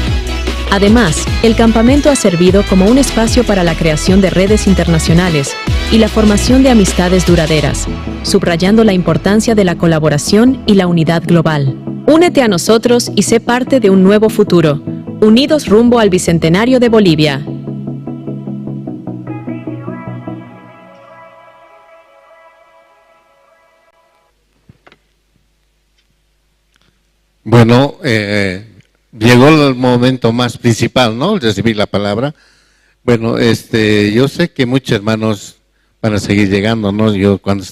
Además, el campamento ha servido como un espacio para la creación de redes internacionales y la formación de amistades duraderas, subrayando la importancia de la colaboración y la unidad global. Únete a nosotros y sé parte de un nuevo futuro, unidos rumbo al Bicentenario de Bolivia. Bueno, llegó el momento más principal, ¿no?, recibir la palabra. Bueno, yo sé que muchos hermanos van a seguir llegando, ¿no? Yo cuando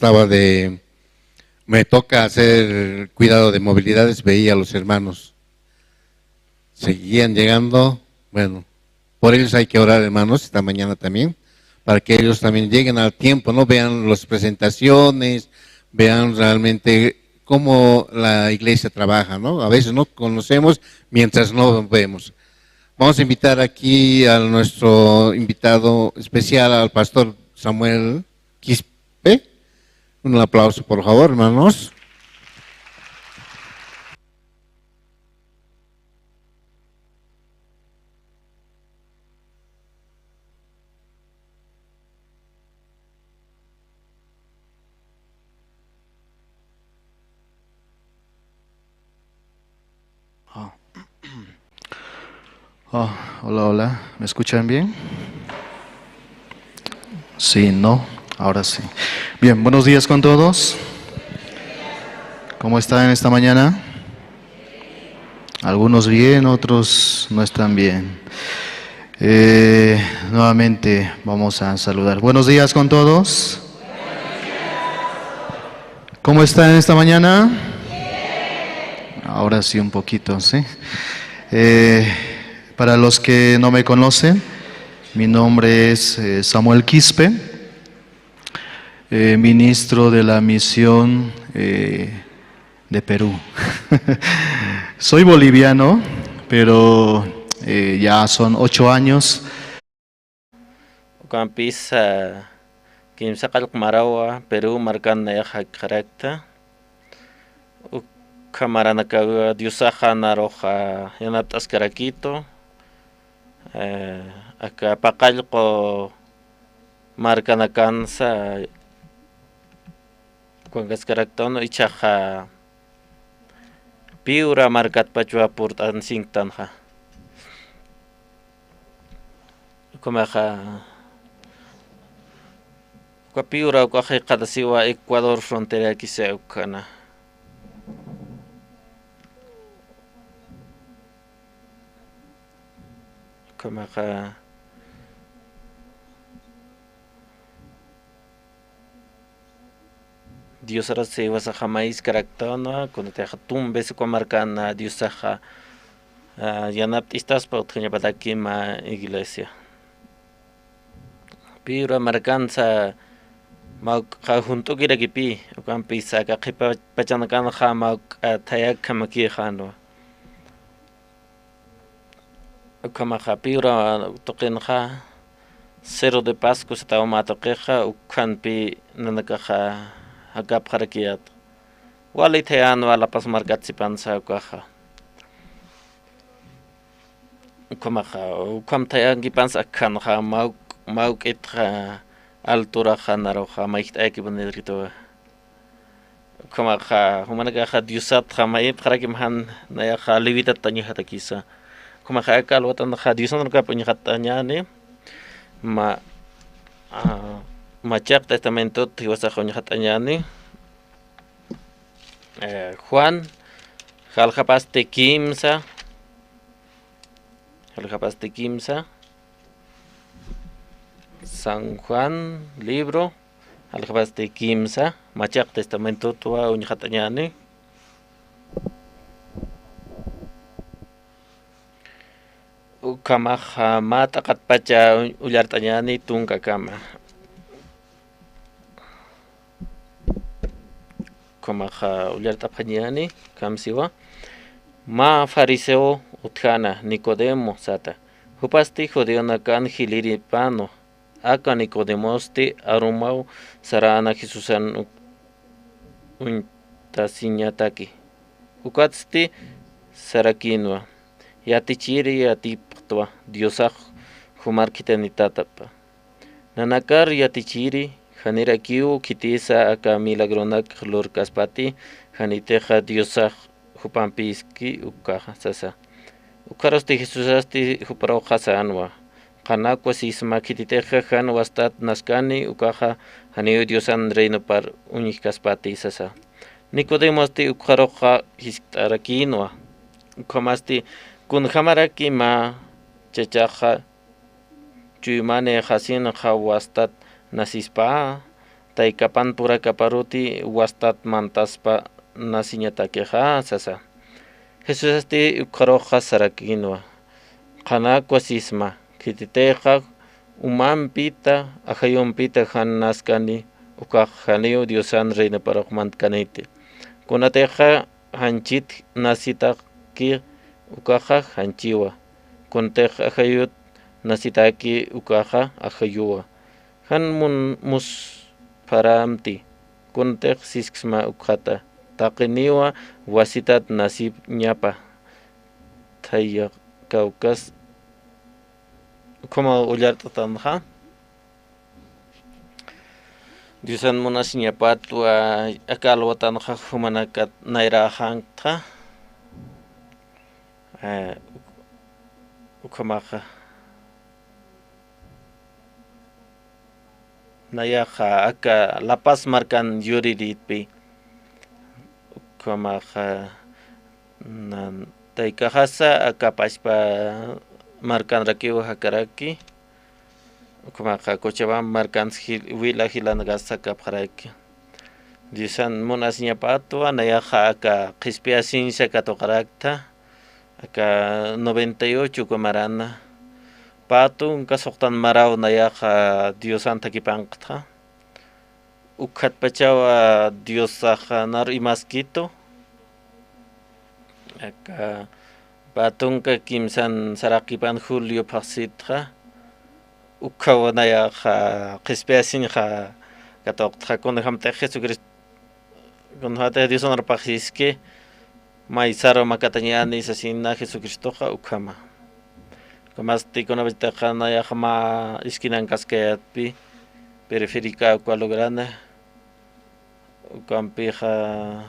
me toca hacer cuidado de movilidades, veía a los hermanos, seguían llegando. Bueno, por ellos hay que orar, hermanos, esta mañana también, para que ellos también lleguen al tiempo, ¿no?, vean las presentaciones, vean realmente cómo la iglesia trabaja, ¿no? A veces no conocemos mientras no vemos. Vamos a invitar aquí a nuestro invitado especial, al pastor Samuel Quispe. Un aplauso, por favor, hermanos. Hola, hola, ¿me escuchan bien? Sí, no, ahora sí. Bien, buenos días con todos. ¿Cómo están esta mañana? Algunos bien, otros no están bien. Nuevamente vamos a saludar. Buenos días con todos. ¿Cómo están esta mañana? Ahora sí un poquito, ¿sí? Para los que no me conocen, mi nombre es Samuel Quispe, ministro de la misión de Perú. Soy boliviano, pero Ya son 8 años. Campis Kimsa Marawa, Perú, marcan Carecta. Camaranaka Diusaja Naroja Yanatas Caraquito. Acá Pacalco Marcanacansa Cuangas Caractono y Chaja Piura Marcat Pachua Purtan Singtanja. Comaja Piura Coaje Cadasiwa Ecuador frontera Kiseucana. Comaja Dios ahora se vas a jamás caractona cuando te tumbes con marcana Dios saja yanap istas pa utkhanya pataki ma iglesia pira marcanza ma junto kira kipi ukan pisa ka khipa pachana kan kha ma thaya khamaki khano ukama kha pira toqin kha cero de pasco se tawa ma toqeja ukan pi nanaka kha agap kharakiat wala thayan wala pas markat sipansa ukaha ukam thayan gipans akhan kha mauk etra altura khanaro kha maicht aki benedrito ukama kha humana kha diusat kha maib kharakim han naya kha livitat tanya hatakisa ukama kha akal watan kha diusan ka punya katanya ne Machak testamento tiwasa khonya hatanyani Juan Jaljapas Tequimsa San Juan libro Jaljapas Tequimsa Machak testamento tua unya hatanyani Ukama mata kat pacha ulartanyani tunga kama Comaja Uliarta Pañani, Camsiwa, Ma Fariseo Utjana, Nicodemo Sata, Hupasti Jodeonacan Giliripano, Aka Nicodemosti, Arumau, Sarana Jesusan Untasiñataki, Ukatsti, Sarakinua, Yatichiri Yatiptua, Diosaj, Humarkitanitatapa, Nanakar Yatichiri, Janira kiu kitisa aka milagronak lor kaspati janiteja diosa jupampiski ukaja sasa ukarosti Jesusasti juparoja sanwa kanakwa sisma kititeja jan wastat naskani ukaja janio diosan reino par unik kaspati sasa Nicodemosti ukaroja histarakinwa ukamasti kun jamaraki ma chachaja chuimane jasin wastat Nasispa, Taikapan pura kaparuti, Wastat mantaspa, Nasiñatakeja, sasa. Jesús asti ukaroja sarakinwa. Kanakwa sisma, Kititeja, Umampita, Ajayompita han naskani, Ukajaneo diosan reina parokmant kanete. Kunateja hanchit nasitaki, Ukaja hanchiwa. Kunteja ajayut nasitaki, Ukaja ajayua. Han mus paramti kuntek siskma ukata taqiniwa wasitat nasib ñapa thaya kaukas como ullartatanja diusan munas ñapatua akalwatanja humanakat nairajanta ukamaja Nayaja aka La Paz marcan yuriditpi Kamaja nan taikajasa aka paspa marcan rakiu hakaraki Kamaja Cochabamba marcan wila hilanagasa kapharaki disan monas ñapatua nayaja aka qispiasin sakatoqarakta aka 98 kumarana Patu kasoktan marau nayaja Dios Santa Kipangta Ukat pachawa Dios saja nar imaskito Aka Patunka kimsan sarakipan Julio pasitra. Ukawanaya ha qispeasin ha katoktra con hamte Jesucristo con hata Dios honor pajiske maizaro makatañani sasina Jesucristo ha ukama. Kamas tikona vista khana ya khama iskinan kaskayatpi periférica ukalograna ukampija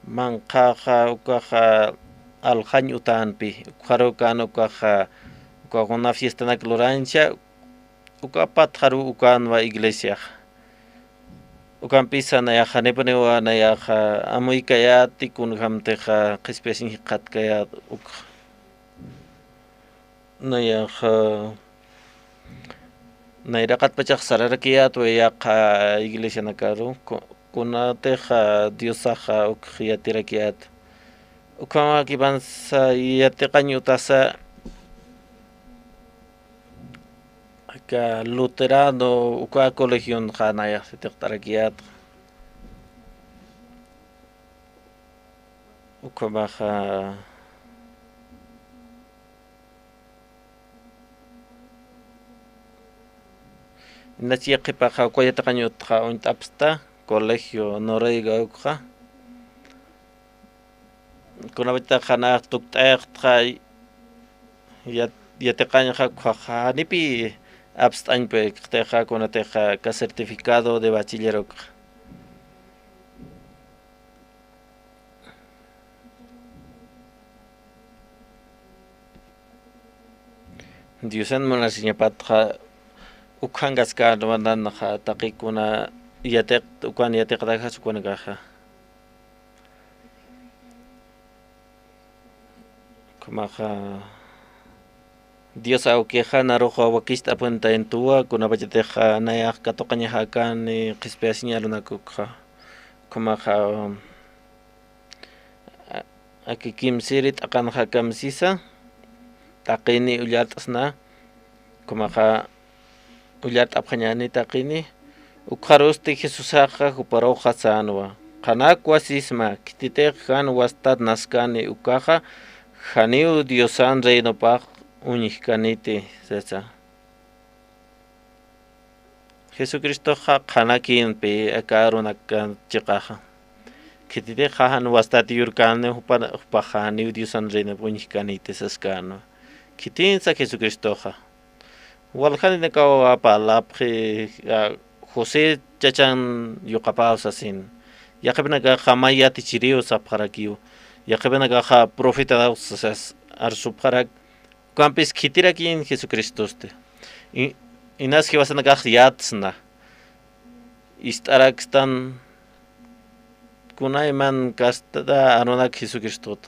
manqaqa ukaqa aljaño utanpi ukharukan ukaqa una fiesta na clorancia ukapatharu ukanwa iglesia ukampisa na yaja nepanewa na yaja amuikayati kun hamteja qispesin hiqatkayat uk na yaja na iraqat pachaq sararkiyat wa yaqa iglesia nakaru kunateja diosaja ukhiyatirakiyat ukama kibansa yatiqañutasa ka luterano uka colegion khanaya setiqtarakiat ukamaja nachiqipaqa ukayataqañutqa untapsta colegio Noreiga ukha kunabita khana tuktaqqa yatiqañqa khanipi abstañpe teja kunateja ka certificado de bachiller Diosan monasiñapatqa ukhangaska mandanqa taqikuna yatiq ukan yatiqdaqa sukunagaqa kumaqa Dios auqueja naroja wakista apunta en tua kuna bacheteja naya katoqañaja kan qispeasiñalunakukja kumaja akikim sirit aqanja kamsisa taqini ullartasna kumaja ullat apjañani taqini ukharusti Jesusaqa huparoja sanwa qanakwa sisma kititejan wastat naskani ukaja janiu Diosan reinopaq uñikanite sesa Jesucristo ha qanakin pe akaruna kan chiqaja kitite khahan wastati yurkane upajani Diosan reina uñikanite saskano kitinsa Jesucristo ha walkhani nekawa palapje José chachan yuqapausasin yaqibna ka khamayati chirio saparakiu yaqibna ka profeta sas arsupharak Campis kitirakin Jesucristoste. Inas que vas a nagar yatsna. Istarakstan kunaiman kastada aronak Jesucristo.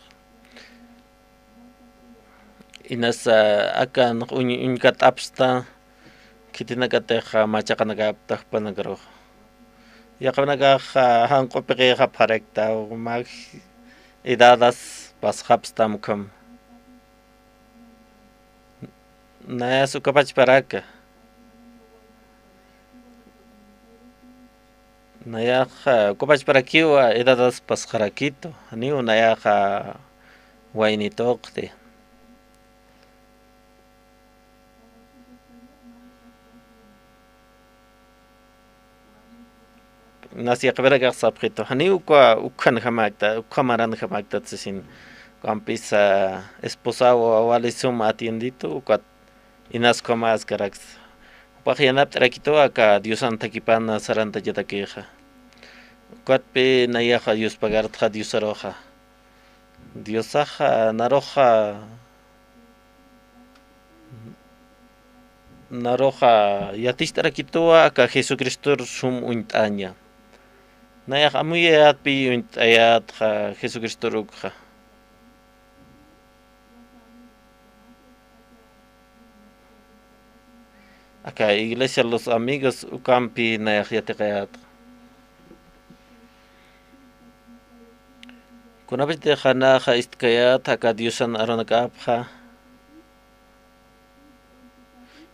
Inas akan unkat absta kitinakateja machakanagapta panagro. Yakanaga hankopeja parekta mag edadas pashabstam kam. Naya sukapach paraka. Naya kopach parakiwa edadas pasharakito. Niu naya wainitokte. Nasi akberaga sapkhito. Niu kwa ukhan hamakta, ukhamaran hamakta tsin. Campisa esposao awalisum atiendito ukat Inas comas carax. Pajianap traquito acá Dios antaquipana saranta yataqueja. Cuatpe nayaja Dios pagarta Dios aroja. Dios aja naroja. Naroja yatis traquito acá Jesucristo sum untaña. Nayaja muy atpi untayat Jesucristo rukja. Acá iglesia los amigos ukampi na yateqayat. Kunabite khanaja istkayat acá Diosan aronakapja.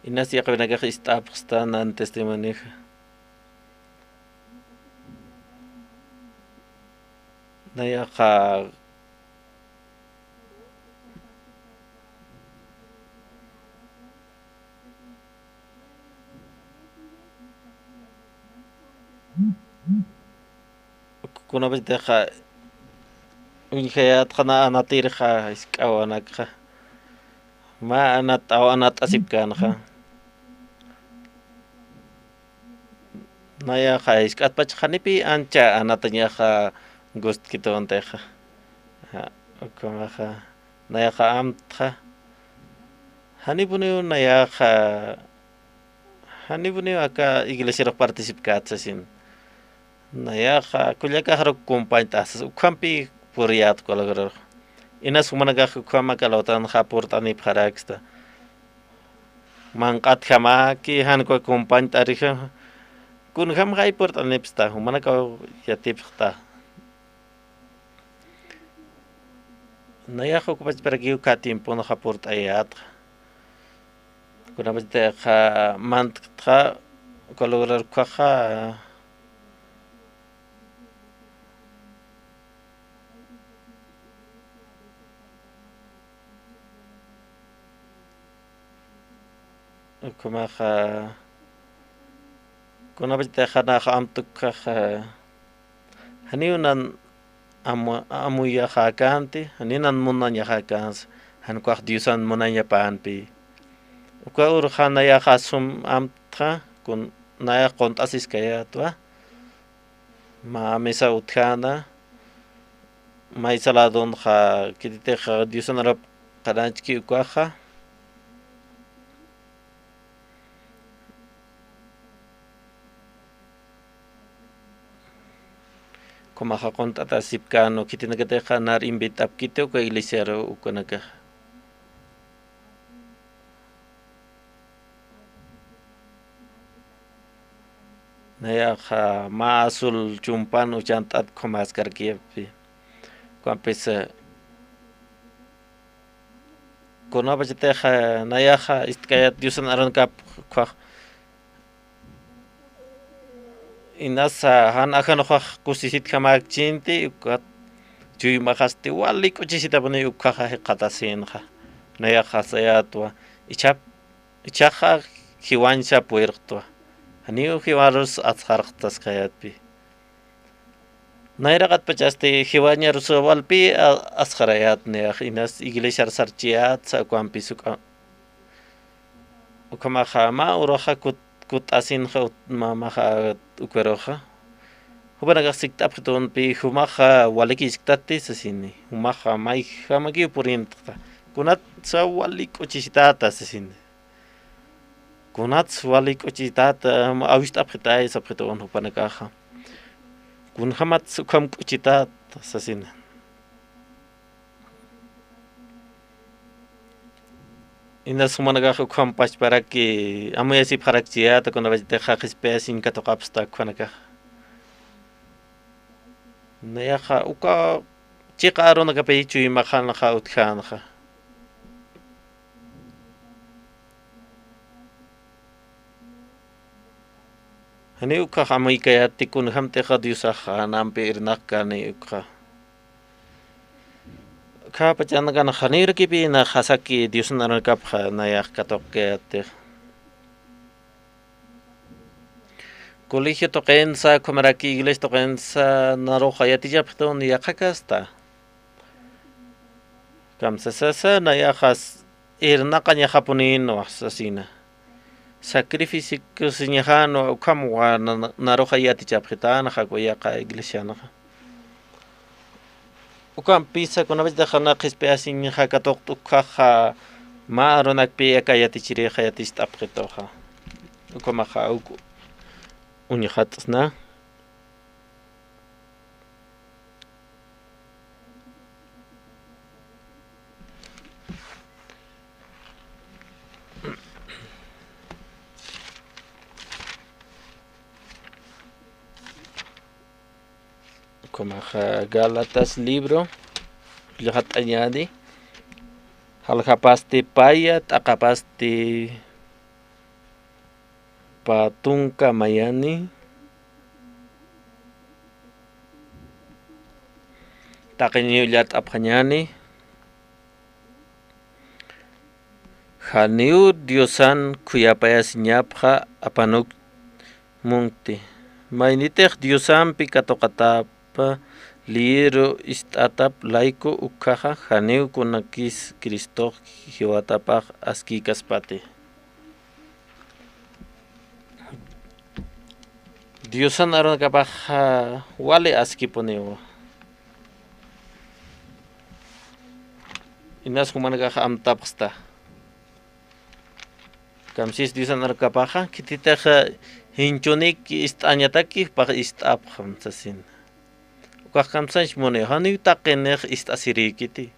Inas yaqbinaga istapstan an testimonio. nayaqa kunapitaqa uñihayatqa anatirqa isk'awanakqa ma anat'asipkanqa nayaqa isk'atpachaqanipi ancha anatañaqa gustkituwantiqa ukumaqa nayaqa amtqa hanipuniw nayaqa hanipuniw aka iglesiaraq participkachasin nayaqa kullakaqraq compañtasas ukhampi puriyat kolagraq inas humanakaq ukhama kalawtanqa purt'anip haraksta manqat hamaki hanko compañt'arija kunhamqa purt'anipsta humanaka yatipqta nayaqa ukupachparakiw katimpunaqa purt'ayatqa kunapachtaqa mantqa kolagrarqaqa ukumaqa kunapachtaqa naqa amtuqqaqa haniunan amuyaqa kanti haninan munanyaqa kans hankuaq Diosan munanllapanpi uka urqa nayaqa sum amtqa kun nayaqa qont'asiskayatwa ma mesa utkana maysa ladonqa kititiqa Diosanarap qaranchiki ukaqa kumaqa qont'ata sipkano kitinakatiqa nar invitapkiti uka iglesiaro ukanaka nayaqa ma azul chumpan uchant'at khumaskarkiyapi kuanpis kunapachtaqa nayaqa istkayat Diosan arankap khuaq inasa han ajanuqaq kusisit hamakchinti ukat chuymaqasti wali k'uchisitapuni ukhaqa hiqatasinqa nayaqa sayatwa ichaqa hiwancha puirqtwa haniu hiwarus atsqarqtasqayatpi nayraqatpachasti hiwañarus walpi asqarayat niyaq inas iglesiar sarchiyat sakuanpi ukamaqa ma uraqa kut'asinqa mamaqa ukweroqa hubanakaq sikt'apqtunpi humaqa walikishktatis asini humaqa may hamakiw purintqa kunatsa wali k'uchisitata asini kunatz wali k'uchisitata awixt'apqitay sapqituwan hupanakaqa kunhamatz ukham k'uchitata asini inas humanakaq ukham pachparaki amuyasip harakchiyata kunapachtaqa qhisp'iasin katuqapsta ukhanakaq nayaqa uka chiqa arunakapi chuymaqanaqa utkanaqa hani ukhaq amuykayapti kunhamtiqa Diosqa hananpi irnaqkani ukha Kapachanakana hanirkipi na hasaki Diosnarkapqa nayaq katuqqayatiq colegio toqensa kumaraki iglesia toqensa naruqa yatillapqtun yaqakasta kamsasasa nayaqas irnaqa ñaqapunino asasina sacrificio ñaqano ukhamwa naruqa yatichapqitana hakuyaqa iglesianaqa ukan pisa kunapachtaqa qhisp'iasin hakatuq ukhaqa ma runakpi yakayatichiriqa yatist'apqituqa ukamaqa uñihatz'na ukamqa Gálatas libro llahat añadi halhapasti paya t'aqapasti patunka mayani taqiniu llat aphañani Haniu Diosan kuyapayas ñapja apanuk munti. Mainitej Diosan pikatokatapa liero istatap laiko ukaja haniu kunakis Cristo hiwatapaj askikaspati. Diosan aron kapaj wale askiponewa. Inas humanagaja amtapsta. Kamsis Diosan arkapaja kititaja hinchonik istañataki pa istapjam sasin. Ukakamsanch mone hanu takenej istasirikiti.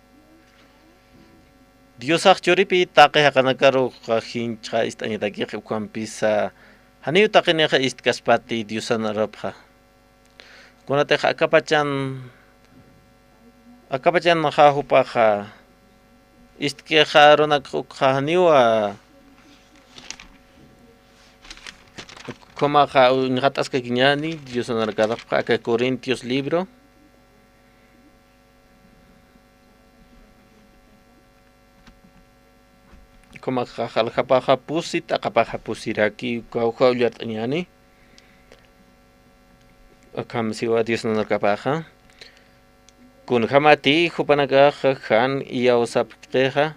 Diosaj choripi taqe hakanakaro hincha istañataki ukampisa hanu takenej istkaspati Diosan arapja. Kunateja akapachan hajupaja istkeja ronak ukjaniwa Komaja unjatas que guiñani, Dios anarcada que Corintios libro. Komaja jaljapaja pusit, akapaja pusiraki, kauja uliataniani. Akam siwa Dios anarcapaja. Kun jamati, jupanagaja, han y ausapteja.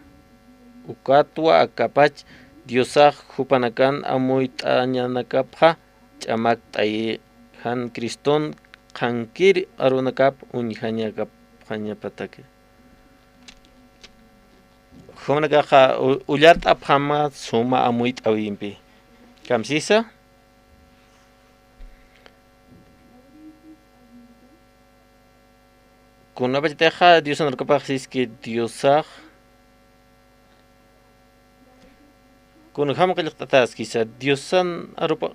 Ukatwa akapach. Diosaj hupanakan amuit añanakapja chamak tay han Criston kankir arunakap unjanyakap hanyapatake. Humanakaja ullart apjama suma amuit awimpi. Kamsisa kunapachteja Diosan arkapaxis que Diosaj Kun ham qilqtatas kisa Diosan arupa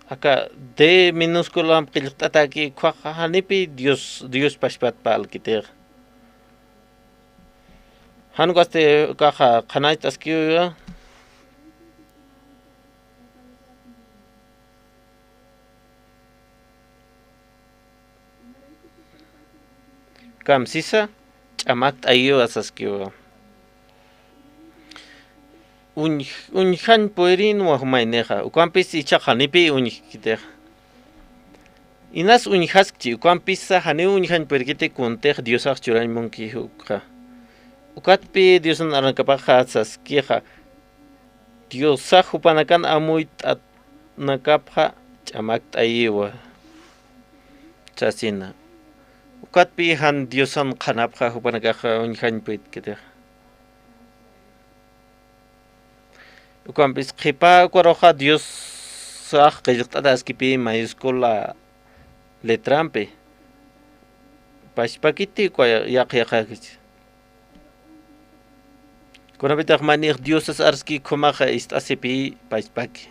acá D minúscula qilqtataki khanipi Dios pashpat pal kiter hangaste kaja khanaitas kiya kamsisa chamak ayo asaskiwa unjan puerin wa maineja ukampis icha hanipi unikiter inas unjaskchi ukampisa hani unjan puerkite kunter Diosaj churan monki ukha ukatpi Diosan arrankapaja saskieja Diosaj upanakan amuit nakapja chamak ayiwa chasina ukatpi han Diosan khanapja upanakaja unjan puetkiter Ukampis qipa kuaroja Dios saj qillqtatas kipi mayúscula letrampe pashpakiti kwa yaqyaqakich kunapitaq manih Diosas arski khumaja istasipi pashpaki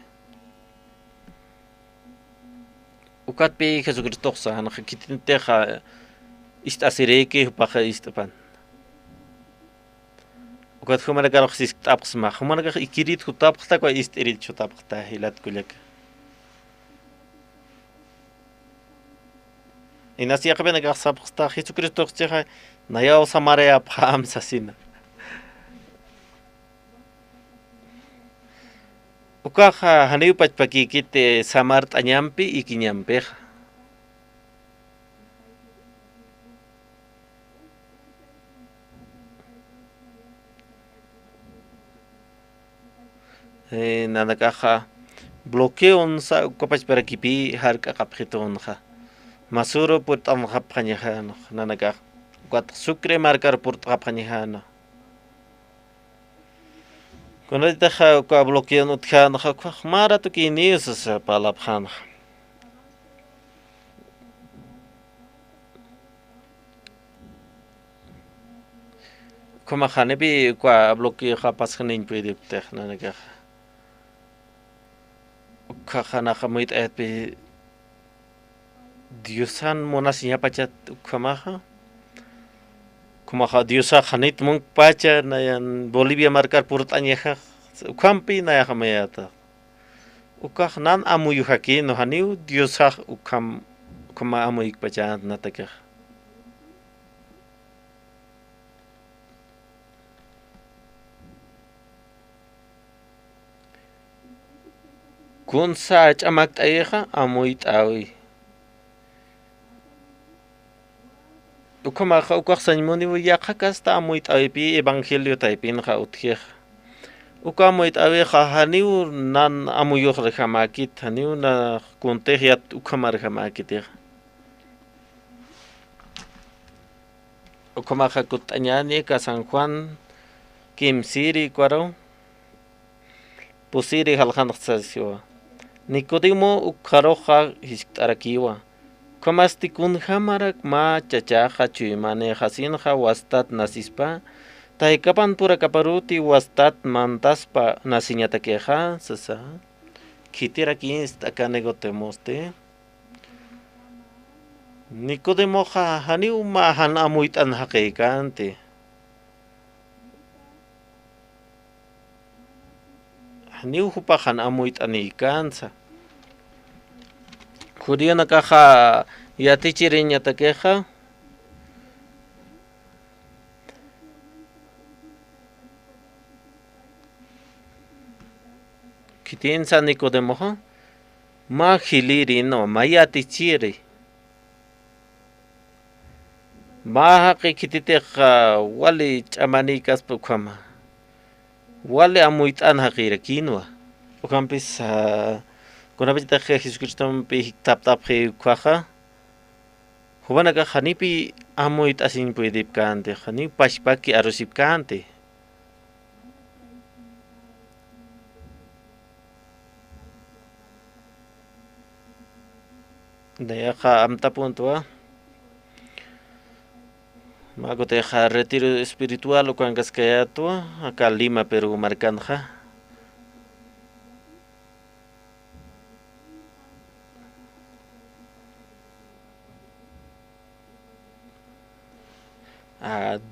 ukatpi Jesucristo sanaja kitinteja istasireki paja istapan Ukat humanakaro xis tapxma humanaka ikirit hutapxta kwa istirit chutapxta hilat kulak Inasi aqbena gasapxta Jesucristo xeja nayao samaria pham sasina Ukaja haniu pachpaki kite samart añampi ikiñampeja nanakaja bloqueo sa kopach para kipi harka kapjitonja masuro putam japanyajano nanaka kwat sucre marcar purtapanyajano Cuando deja que bloqueo no tjano mara to kinius sa palaphan Como hanebi kwa bloqueo japas hanin pedi nanaka Kajana jamait etpi Diosan monasinya pachat kamaja kumaja Diosa hanit mung pacha nayan Bolivia marcar purtañeja ukampi naya jamayata ukaj nan amuyuhaki no haniu Diosa ukam ukama amuik pachan natakah. Kun sa chamak tayeha amuit awi. Ukama ukak sanimoni yakakasta amuit awi pi evangelio taipin ha uthieh. Ukamuit awi haniu nan amuyok rehamakit haniu na kuntehiat ukama rehamakit. Ukama hakutanyani ka San Juan Kimsiri kwaro. Pusiri halhan tsasio. Nicodemo ukaroja hiktarakiwa. Kamasti kun hamarak ma chachaja chuimane hasinja wastat nasispa. Taikapan pura kaparuti wastat mantaspa nasiñatakeja sasa. Kitirakin stakanegotemoste. Nicodemo ha haniu ma han amuitan hakeikante. Haniu hupahan amuitan ikansa. Kuria nakaha yatichirinya takeja. Kitiensa Nicodemo ma hiliri no ma yatichiri. Ma kititeja wali chamanikas pukama. Wale amuitan hakira kinwa. Okampis kunapita Jesucristo pi tap he kwaha. Hubanaka hanipi amuit asin puedip kante. Hani pashpaki arusip kante. Daya ka amta puntua. Mago teja retiro espiritual o cuancas que acá Lima, Perú, Marcanja.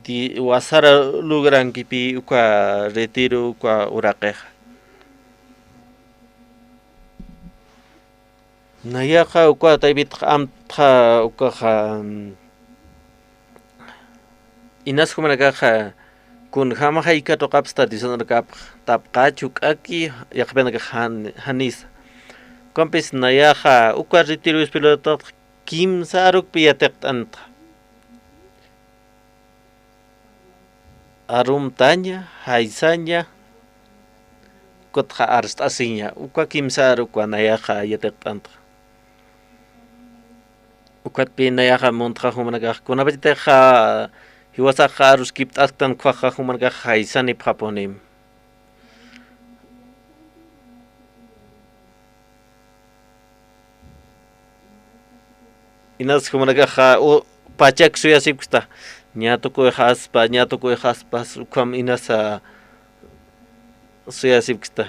Di wasara lugaran kipi uka retiro uka urakeja. Nayaka uka taibit amta uka Inas kumanakaja kun hama haika to kapsta dison kap tapkachuk aki yakbenaka hanis. Kompis nayaja uka retiro espiritual kim saruk piatek anta. Arum tanya haisanya kotha arstasinya uka kim saruk wa nayaja yatek anta. Ukat pinayaja montra kumanaka kunabiteja Hiwasa harus kipt aktan kwaha humarga haisani paponim. Inas humarga o pachak suya sipsta. Nyato ko haspa ukam inasa suya sipsta.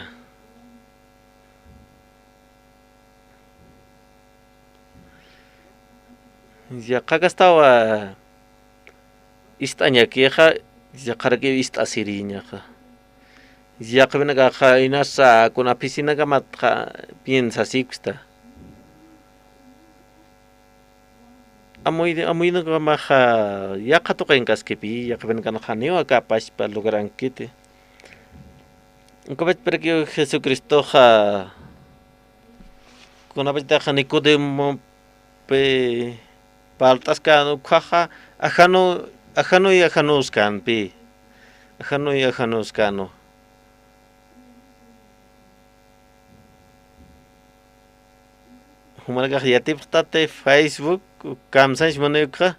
Ya kagastawa Istanya keja yakarge asirinya ka. Yakbenaga ka inasa con la piscina gamat piensa sixta. Amoy na gamaha yakato ka inkaskipi yakbenaga haneo akapas pa lugaran kite. Unkabet perkio Jesucristo ha con la ventaja Nicodemo pe paltas kanu kaha Ajano y ajanos canpi. Ajano y ajanos cano. Humarga yatip tate Facebook kamsans moneka.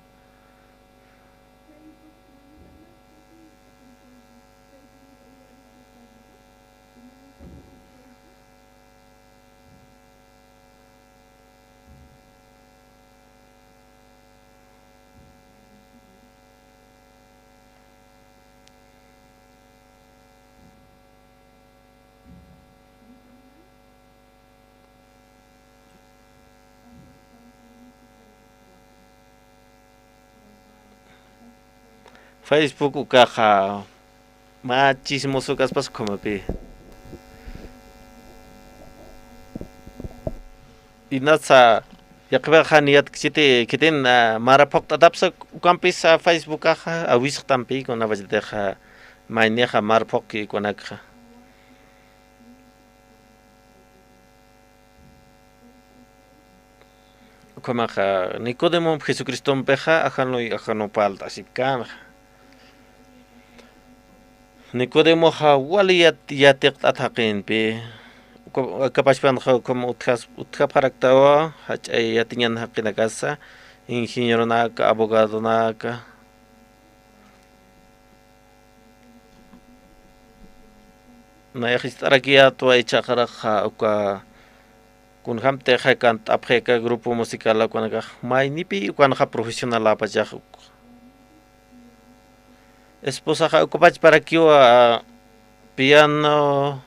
Facebook ukaha machismoso kaspas como pi. Inasa Yaqbahan yat kiti kitin marapok tadapsa ukampis sa Facebook aha awis tampi kung nabajdeha maineha marapok ki konakha. Kumaha Nicodemo Jesucristo peja ajano palta sipkan. Nicodemo ha waliyat yatik ataqin pe kapashpan como utkas paraktawa hach yatinyan haqina casa ingeniero naka abogado naka na yajistarakia tua ichakara uka kun hamte kan apeka grupo musical kunaka mai nipi kunaka profesional apa jah esposa ha ukapach para kiwa piano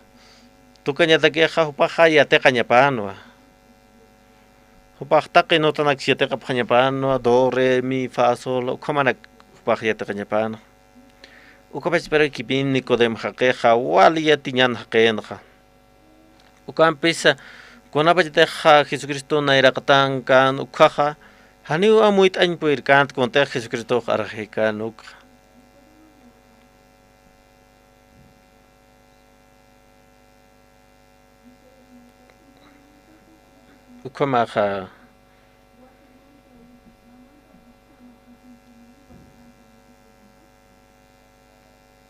tukanya take ha upaha ya te kanya pano upah take no tanak siete ka kanya pano do re mi fa sol komana upah ya te kanya pano ukapach para kibin Nicodem ha ke ha wali ya tinyan ha ke ha ukampisa kuna ba te ha Jesucristo na ira katang kan ukha haniu amuit an puir kan konte Jesucristo arhe kan Ukamaha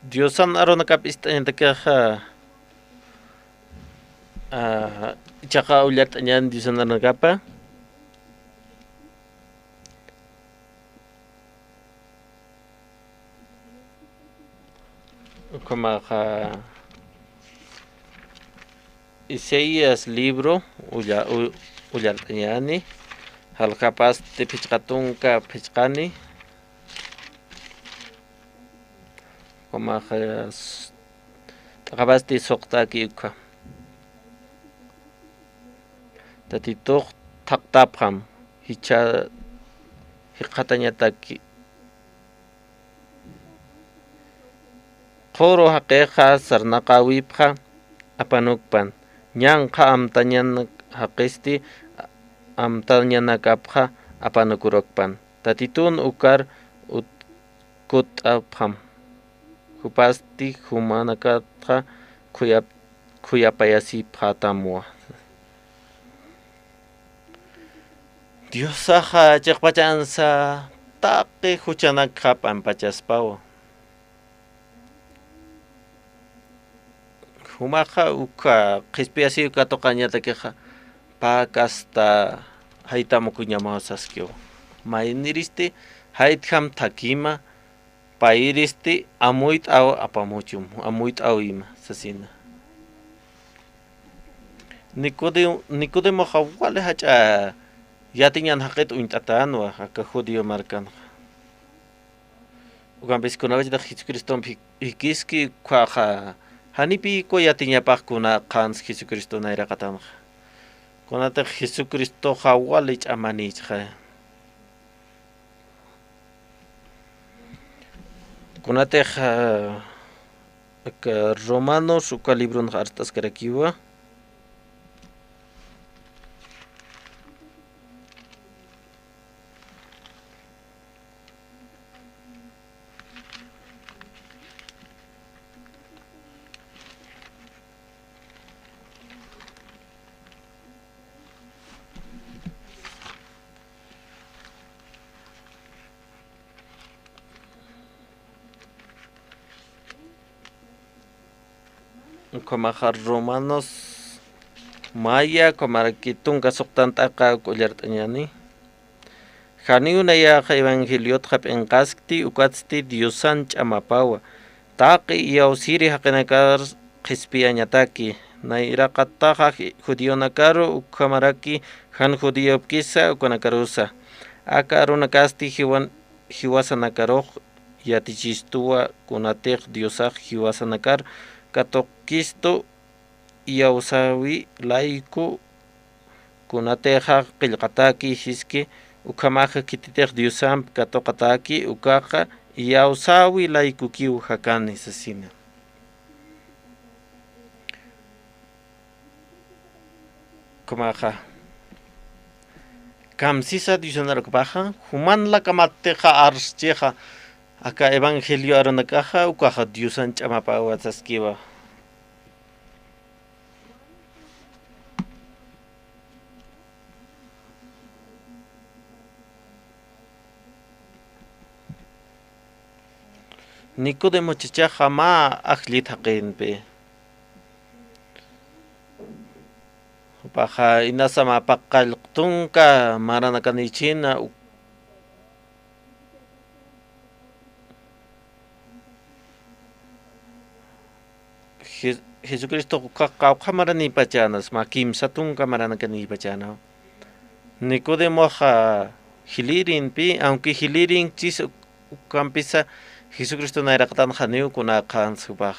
Diosan aron kapista yang tekaha Chaka ulat anyan Diosan aron kapa Ukamaha Isaías libro Ulaltanyani hal capaz de pichkatunka pichkani como capaz de soktaki ukha tatitok taktapham hicha hiqatanyataki qoro haqiqa sarnaqawipha apanukpan nyang kham tanyan haqisti amtalnya nakapha apanukurokpan tatitun ukar utkut apham kupasti humanakatha kuyapayasi phatamua Diosaha chaqpachansa taqi huchanak khapan pachaspawa Humaha uka qispiasi uka toqanya takeha pakasta haitamo kuñamasaskio mainiriste haitham takima pairiste amuit aw apamuchum amuit awima sasina Nicodemo hawale hacha yatinyan haqet uintatan wa haka judío marcan ukan biskunawach da Jesucristo hikiski kwaha Hanipi ko yatinya pakuna kans Jesucristo na irakatam. Kunate Jesucristo hawalich amanich ha. Kunate Romanos uka libro ng artas karakiwa. Komahar Romanos Maya komarakitunga soktantaka kullartanyani Haniuna ya evangeliot hap enqaskti ukatsti Diosan ch'amapawa taqi yausiri haqinakar qispiañataki nairaqataqa judionakaro ukamaraki han judiopkisa ukanakarusa akarunakasti hiwasanakaroq yatichistua kunatiq Diosaq hiwasanakar Katokisto yausawi laiku kunateja qillqataki hiski ukamaja kititeq Diosam katokataki ukaqa yausawi laiku kiu hakani sasina kumaja Kamsisa diccionario baja, human la kamateja arscheja, acá evangelio aronakaja, ukaja diusan chamapa watsaskiva. Nicodemo chichaja ma ajlit haqinpe. Baja inasama pakal tunka marana kanichina Jesucristo kamarani pachanas makim satunka marana kani pachana Nicodemo ha hilirin pi aunque hilirin chis kampisa Jesucristo na irakatan haneu kuna kan subah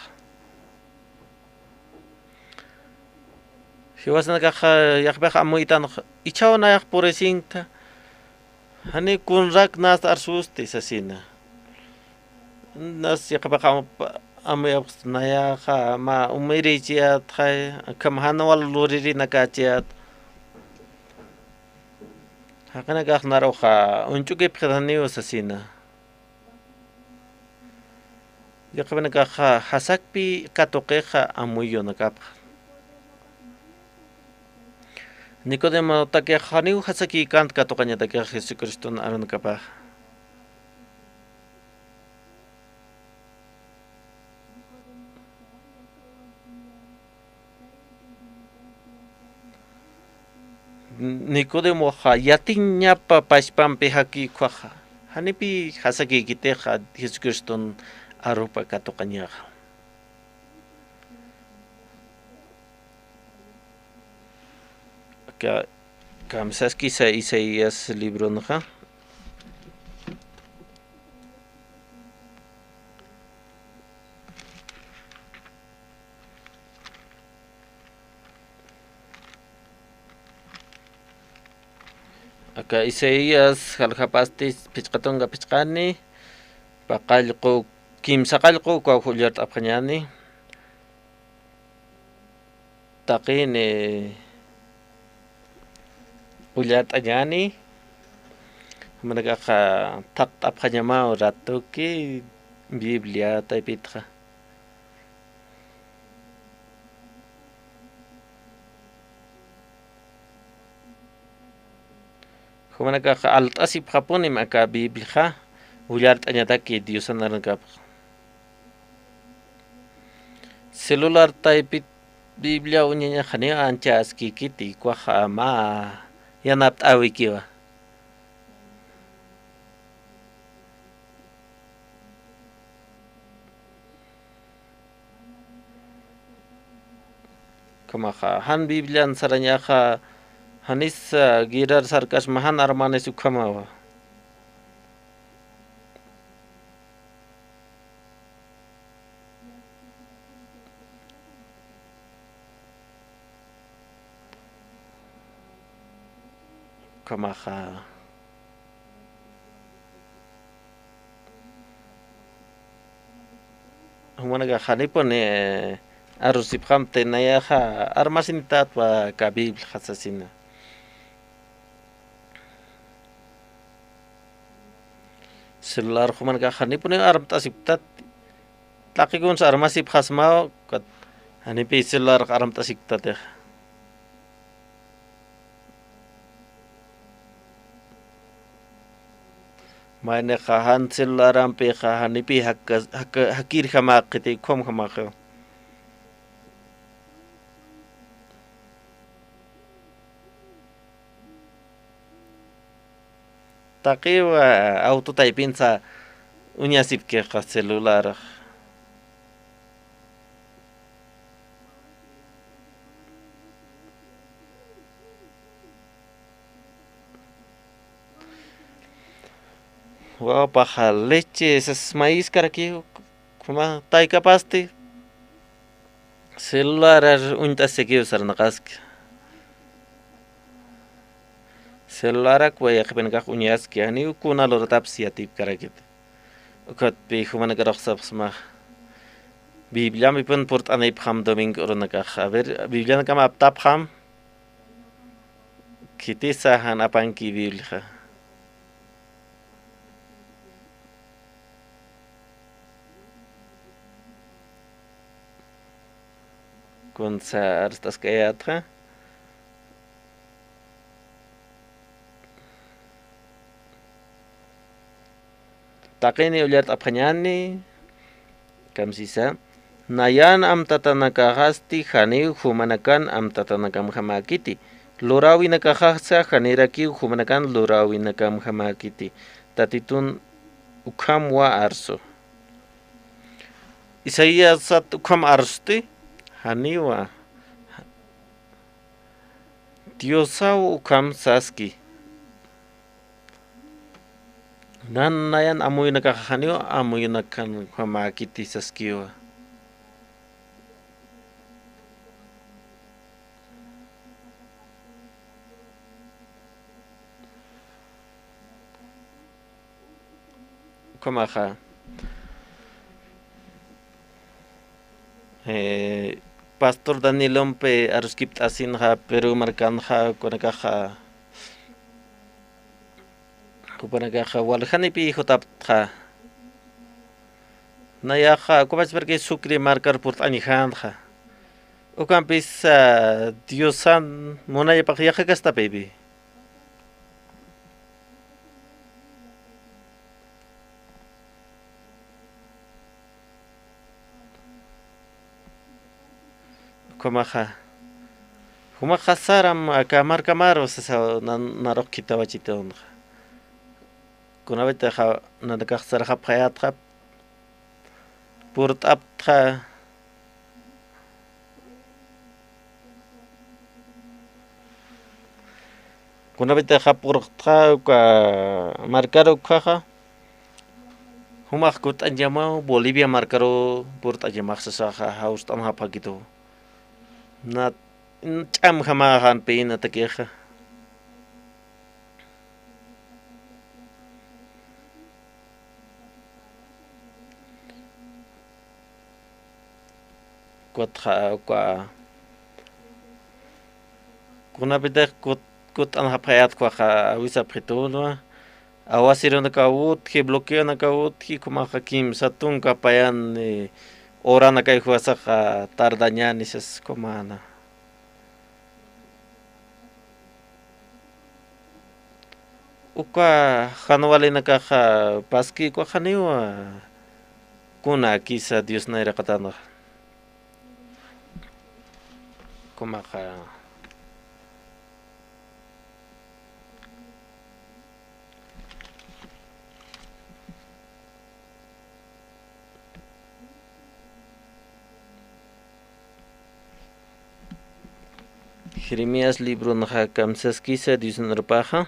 Hiwasna kaha yakbeh amuitan ichao na yak poresinta hani kunrak nas arsuste sasina nas yakbeh amuyab naya ha ma umiri chiat hay kamhana wal luriri nakachiat hakana kah naroha unchuke phadaniu sasina yakbeh kaha hasakpi katokeha amuyo nakap Nicodemo take haniu hasaki kant katokanya take Jesucristo na aron kapah. Nicodemo ha yatinya pa paspampe haki kwaha. Hanipi hasaki kite ha Jesucristo arupa katokanya. Kamsaski sa Isaías libro naka Aka Isaías halhapastis pichqatonga pichqani paqallqu kimsaqallqu kwa Juliet apqañani taqini Uliat ayani managaha tak apanyama rato ki Biblia taipitra Humanagaha alt asip haponi maka Biblia Uliat anyata ki Diosan narangap Celular taipit Biblia unyanya khania anchas kikiti kwa ma Yanap awi kiwa. Kamaha han Biblian saranya ha hanis girar sarkas mahan armane sukhamawa. Kamaha humanaga hanipone arusip hamte naya ha armasinitat wa kabib hasasina celular humanaga hanipone armtasiptat takigun sa armasip hasmao kat hanipi celular armtasiptat Maine kahan celular pe kahan ipi hakir hamak kiti kom hamak Takiwa auto typing sa unyasip ke celular Wah paha leche esas maíz karaki kuma tai kapasti celular unta seguiu sarnaqask celular kwa yakben ka unyas ki ani kuna lor tapsiatip karakit ukat pe humana garoxsab sma Biblia mi pun port anay pham domingo ronaka haber Biblia kama aptap kham kitisa han apanki Biblia. Con sa arstas kayatra. Takini uliat apanyani kamsisa nayan am tatanakahasti haniu humanakan am tatanakam hamakiti lurawi nakahasa haniraki humanakan lurawi nakam hamakiti tatitun ukam wa arso Isaías sat ukam arsti haniwa Diosau ukam saski nan nayan amoy nakakahaniw amoy nakan hamakiti saskiwa kumaha Pastor Danilon pe aruskip asin ha Peru markan ha konakaha kupanagaha walhani pi hotap ha nayaha kubas perke sukri markar purt anihan ha ukam pis diosan monaya pakyaha kasta baby kumaha kumaha saram kamar kamar sa narok kita wachiton kuna bete ha nadakah sar ha phayat ha purt ap ha kuna bete ha purt ha ka markaro kha humak kut anjama Bolivia markaro purt anjama sa ha haus tam ha pagito na cham khama han pe na takeha kwa kuna bede kut an hapayat kwa awisa pretono awasiro na kawut ki bloqueo na kawut ki kuma hakim satun kapayan ora na kay huasa ka tardanya ni sas komana uka hanwali na ka paski kwa khaniwa kuna kisa Dios na irakatano kumaka Jeremías libro na kamsas kisa Dios na rapaha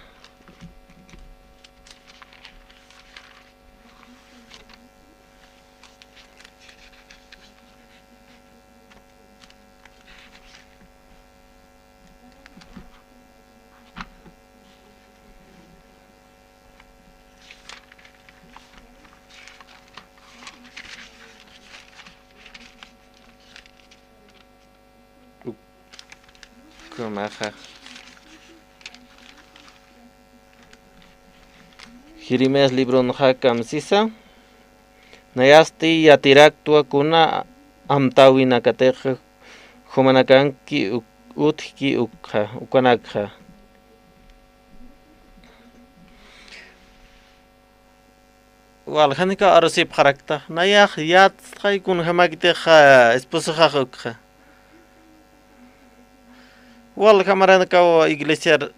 Jeremías libro na kamsisa nayasti yatirak tua kuna amtawi nakateja humanakan ki utki ukanakha walhanika arsi pharakta nayah yat khay kun hamakiteja esposa khakha wal kamaran ka iglesia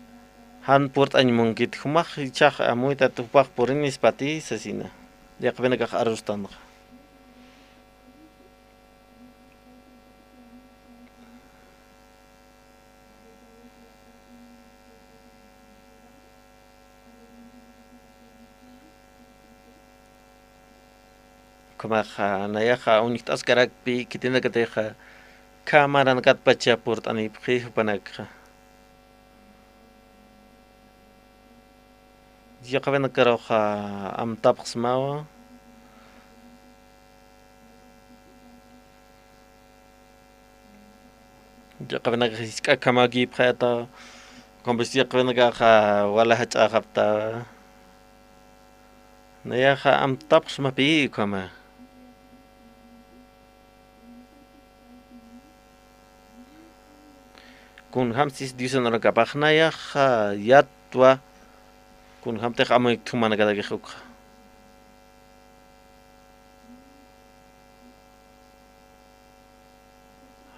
han port animongkit khumach chakh amoita tupak porinis pati sasina yakbena ka arustan kumaha nayaha unitas karak pi kitina kateja kamaran kat pacha port ani pri panakha yakabena karoha am tapsmawa yakabena kiska kamagi preta Convestia ka wala hachaqapta. Naya am taps mapi kama. Kun hamsis dicen la kapakhnaya yatwa kun hamte amoy tumana kada gehuk.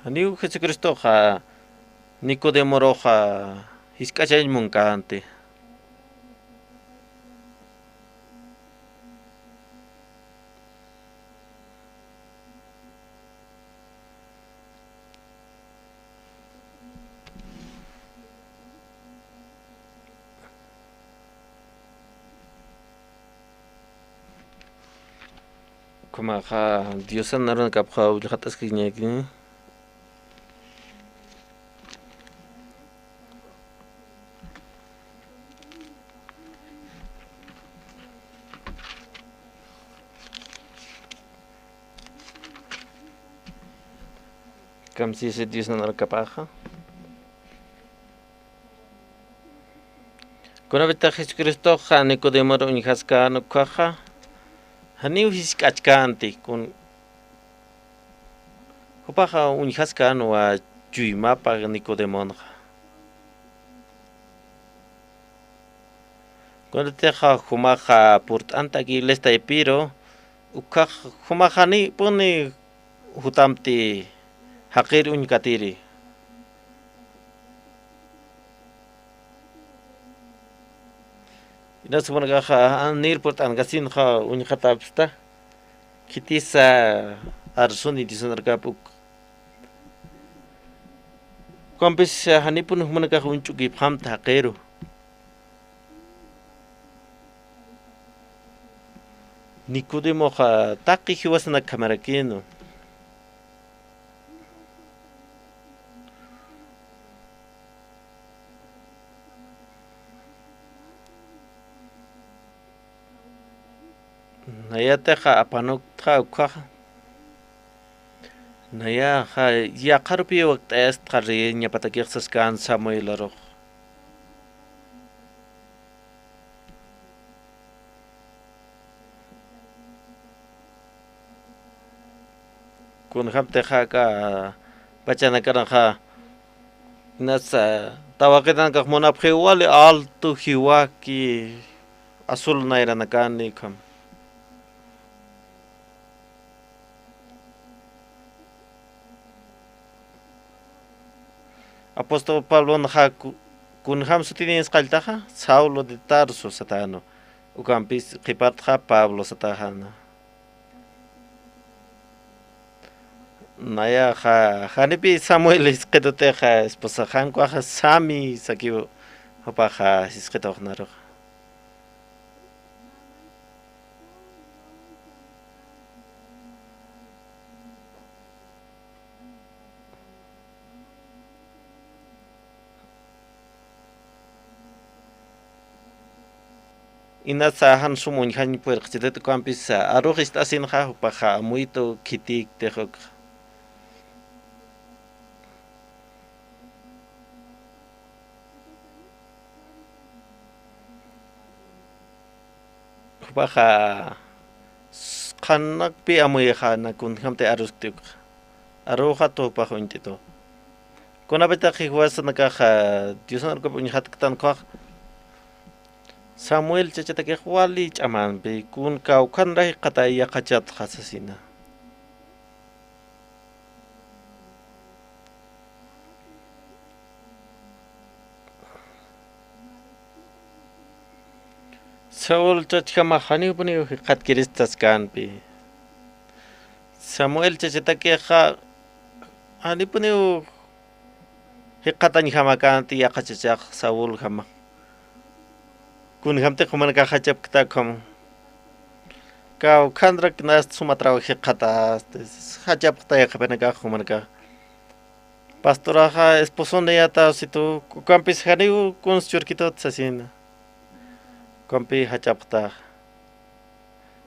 Aniu Jesucristo Nicodemo roja hiskachay munkante. Como Dios anaron kapha ulhatas kinyaki. Kam si se Dios anaron kapaha. Kuna beta Jesucristo Nicodemo ro unhaska no kaha. Haniu hiskachkante kun Hopaja unhaska no a Juimapa Nicodemo. Kuna teja humaja port antaki lesta epiro ukah humajani pone hutamti hakir unkatiri. Ina sumaga nir port angasin unkatapsta kitisa arsuni disanarkapuk. Kompis hanipun humanaka unchuki phamta hakiru. Nicodemo taki hiwasana kamarakino. Naya teja apanok tra ukha. Naya ya karpi waqt est qari nyapataki xaskan Samuel ro. Kun ham teja ka bachana karanja nasa tawakitan ka mona phewali alto hiwa ki azul naira nakani kam. Apóstol Pablo kun ham sutini esqaltaja Saulo de Tarso satano ukampis qipartja Pablo satahana naya hanipi Samuel isqetoteja esposa hankuaja Sami sakiu hopaja isqetoqnaro ina sahan sumun hani puer qchitet kampis arugis tasin kha paha muito kitik tehok paha khanak pi amoy khana kun khamte arus tuk aruha to paha intito kuna beta khiwas naka diusan ko punhat tan kha Samuel chachatake wali chaman be kun kaukan rai qataya qachat khasasina Saul chachkama khani puni qat kiristas kan be Samuel chachatake kha ani puni hiqatan khamakan ti yaqachach Saul khama kun hamte khuman ka khachap kta kham ka khandra knas sumatra hiqata khachap kta ya khapena ka khuman ka pastora ha esposo de yata situ kampis khani kun churkito tsasin kampi hachap kta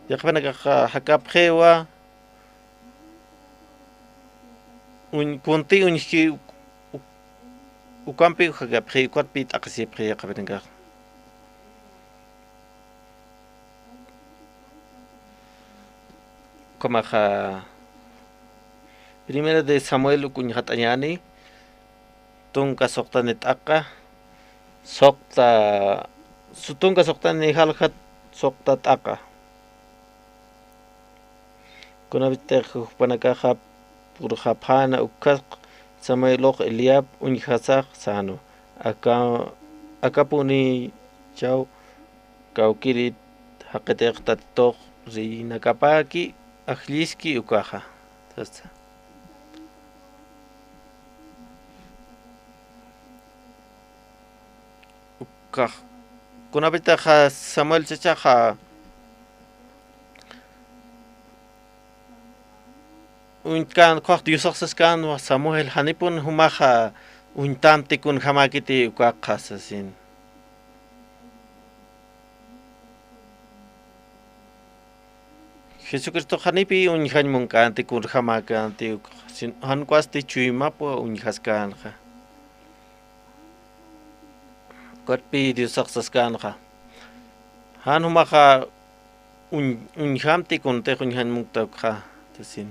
ya khapena ka hakap khewa un kunti un hi ukampi hagapri kwatpi takasipri kabenga. Kamaha primera de Samuel kunyhatanyani tunka sokta netaka sokta sutunka sokta ni halhat sokta taka kuna bitte panakaha purhapana ukak Samuelok Eliab unyhasak sano akapuni chau kaukiri haketek tatok ri nakapaki ajliski ukaha sasa ukah kuna bitaha Samuel chachaha unkan koh diusaksaskan wa Samuel hanipun humaha untamti kun hamakiti ukakasasin Jesucristo hanipi unhan munkanti kun hamakanti han kwasti chuimapo unhaskan ha Kotpi diusaksaskan ha han humaha unhamti kun te unhan muktak ha tasin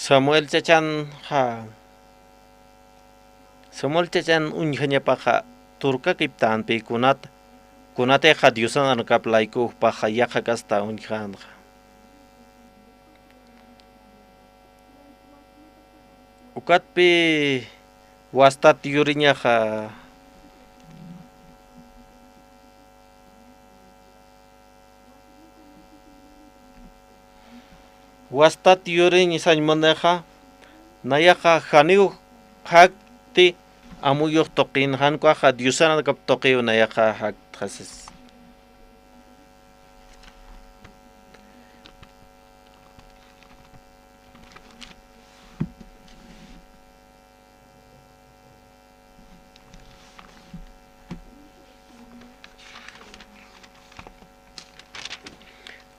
Samuel chachan unhanya paha turka kiptan pi kunate ha diusan ankap laiku paha yakha kasta unhan ukat pi wastat yurinya ha Wastat yurin isan maneja nayaha haniu hakti amuyuh toqin han kwa ha diusan kap toqiu nayaha hak khasis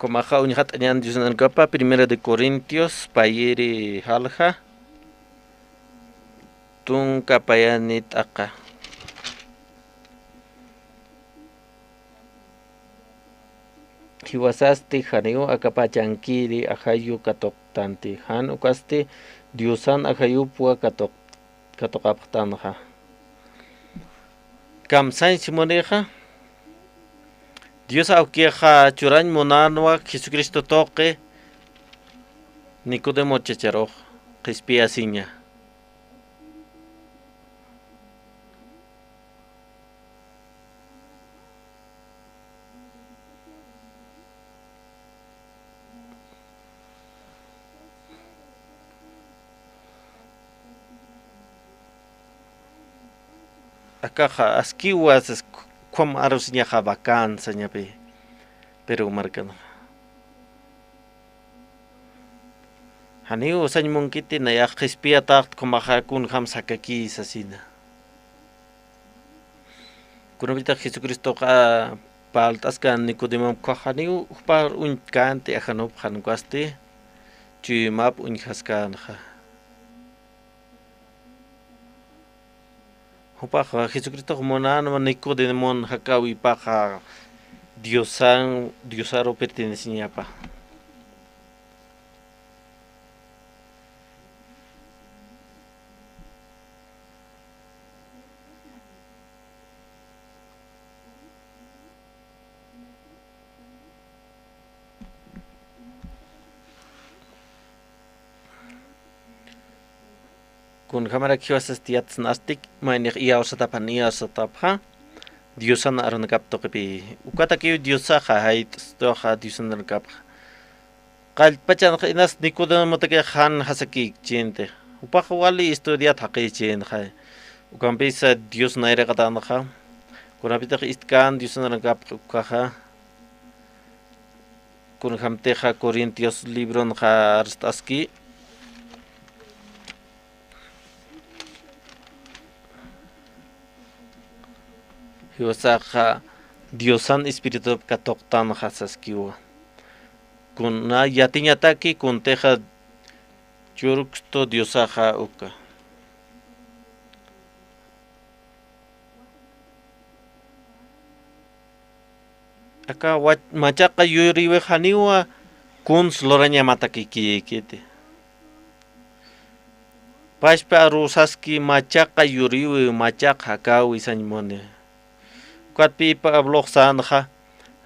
Komaha unhat anyan diusan kapa primera de Corintios payiri halja tun kapayanit aka hiwasasti haniu akapachankiri ahayu katoktanti han ukasti diusan ahayu pua katokaptanja kamsan simoneja Dios auquieja churan monanwa Jesucristo toque Nicodemo chechero respia siña Akaja askiwas Kwam arusnya habakan sanya pe pero markan Haniu san mungkiti na ya khispia takt kumaha kun ham sakaki sasina Kunabita Jesucristo ka paltas kan Nicodemo ka haniu par unkante ahanop hankwaste chimap unhaskan ha Paha Jesucristo monan Nicodemo hakawi paha diosaro pertenecinya apa Kun kamera kiosas tiat snastik mainik ia usatapha Diosan aron kap tokepi ukata kiu diosa hait stoha diosan kap Kal pachan inas Nicodemo teke han hasaki chente upaha wali historia thaqi chen khai ukampisa Dios naire katan kha kunapita istkan diosan kap ukaha kun hamteja Corintios libron kha arstaski hiwasaqa Diosan espíritu katoktan hasaskiwa. Kuna yatiñataki kunteja churuksto diosaja uka. Acá machaqa yuriwe haniwa kuns loraña matakikikiti. Pashpa rusaski machaqa yuriwe machaqa kawi sañmone. Kuatpi Pablo sanja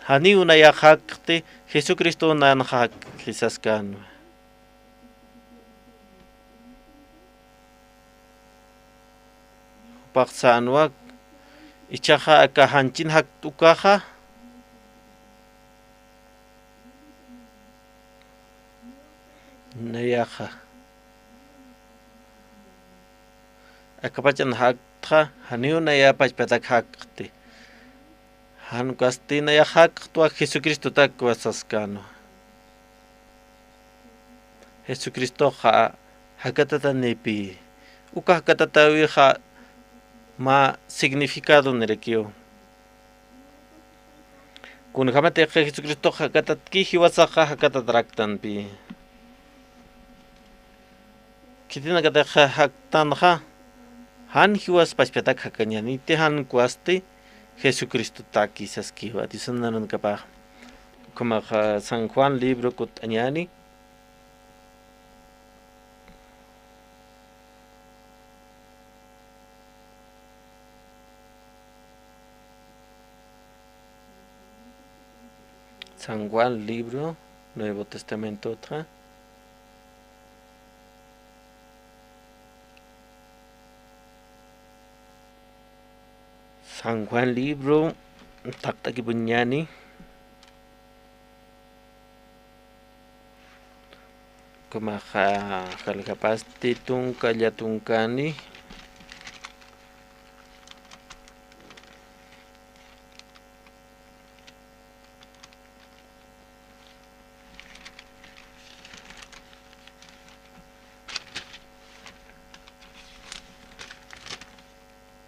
haniw na yakakti Jesucristo nanjak kisaskan. Paksanwak ichaja akahanchin hak tukaja nayaja akapachan hakta haniw na yapachpatak hakti. Han kastina ya hak tua Jesucristo tak wasaskano. Jesucristo ha hakatata nepi. Uka hakatatawi ha ma significado nerekio. Kun hamate Jesucristo hakatatki hiwasaka hakatatraktan pi. Kitina kata haktan ha han hiwas paspetak hakanyani te han kuasti Jesucristo taki saskiwa disanan kapag como San Juan libro kut anyani San Juan libro Nuevo Testamento otra San Juan libro taktaki bunyani kumaha kalkapasti tungkani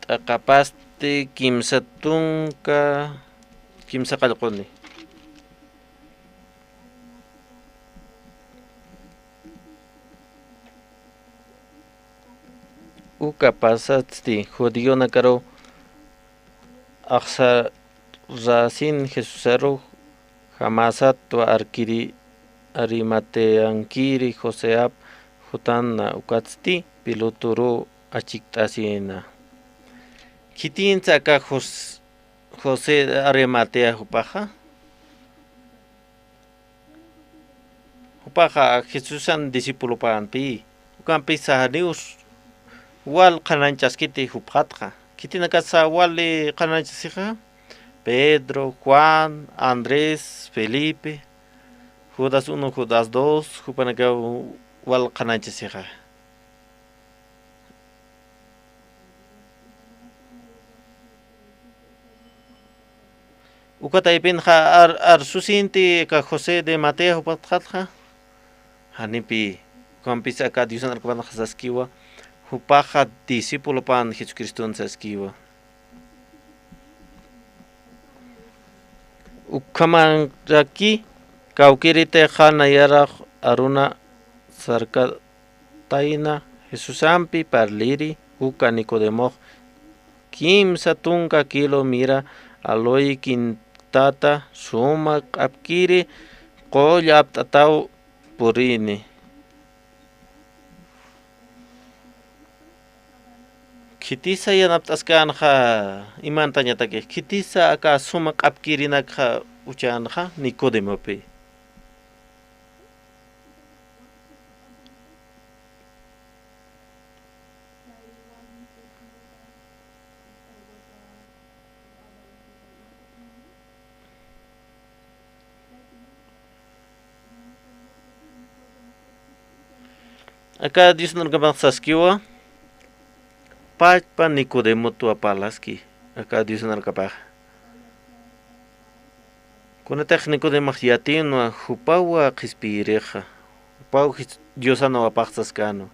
takapasti kimsa tungka kimsa kalkoni uka pasasti judío nakaro aksa rasin Jesusero jamasat tua arkiri arimateankiri Joseap hutanna ukatsti piluturu achiktasina Kitin saka José Arimatea Jupaja Jesusan discípulo panpi ukampi sahanius wal kananchaskiti Jupatja Kitina casa wali kananchasija Pedro, Juan, Andrés, Felipe Judas 1, Judas 2 Jupanaga wal kananchasija Ukataipin ar susinti ka José de Mateo patjatja hanipi kampisa ka Dios narkban khasaskiwa hupaja discípulo pan Jesucristo saskiwa ukaman raki kaukirite khana yara aruna sarka taina Jesusampi parliri uka Nicodemo kim satunka kilo mira aloi Tata suma apkiri qollap tatau purini kitisa yanaptaskan kha imantanya take kitisa aka suma apkiri nakha uchan kha Nicodemo pe Acá Dios nos gabang saskiwa pa Nicodemo tu apalaski acá Dios nos gabang kuna técnico de magiatin no hupawa qispireja hupaw Dios no apaqsaskano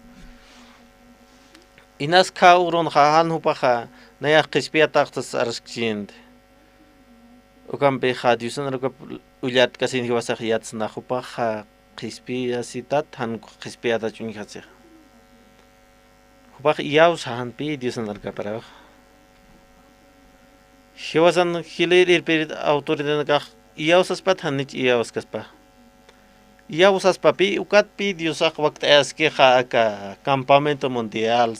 inas kauron jahan hupaja Naya qispia taqtas arskchind. Ukampi Diusan rukap ulyat kasin hiwasaq yatsnajupaqa qispia sitat han qispia tachunjatsi. Hupaq iyaus hanpi Diusan rukapara. Hiwasan hilir irpirit autoridad kaq iyausaspat hanich iyauskaspa. Iyausaspapi ukatpi Diosaq waqt'ayasqiqa aka campamento mundial.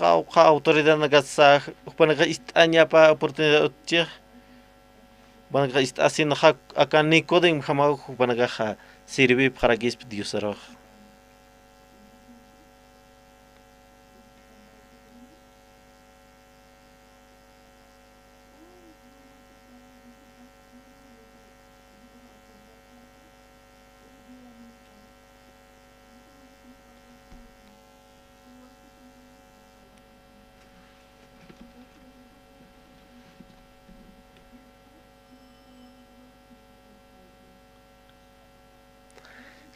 Qawqa autoridad nakasaq upanaqa ist'añapa oportunidad utchiq. Upanaqa ist'asinaqa aka Nicodemo hamawq upanaqa sirvi qarakispi Diosaraq.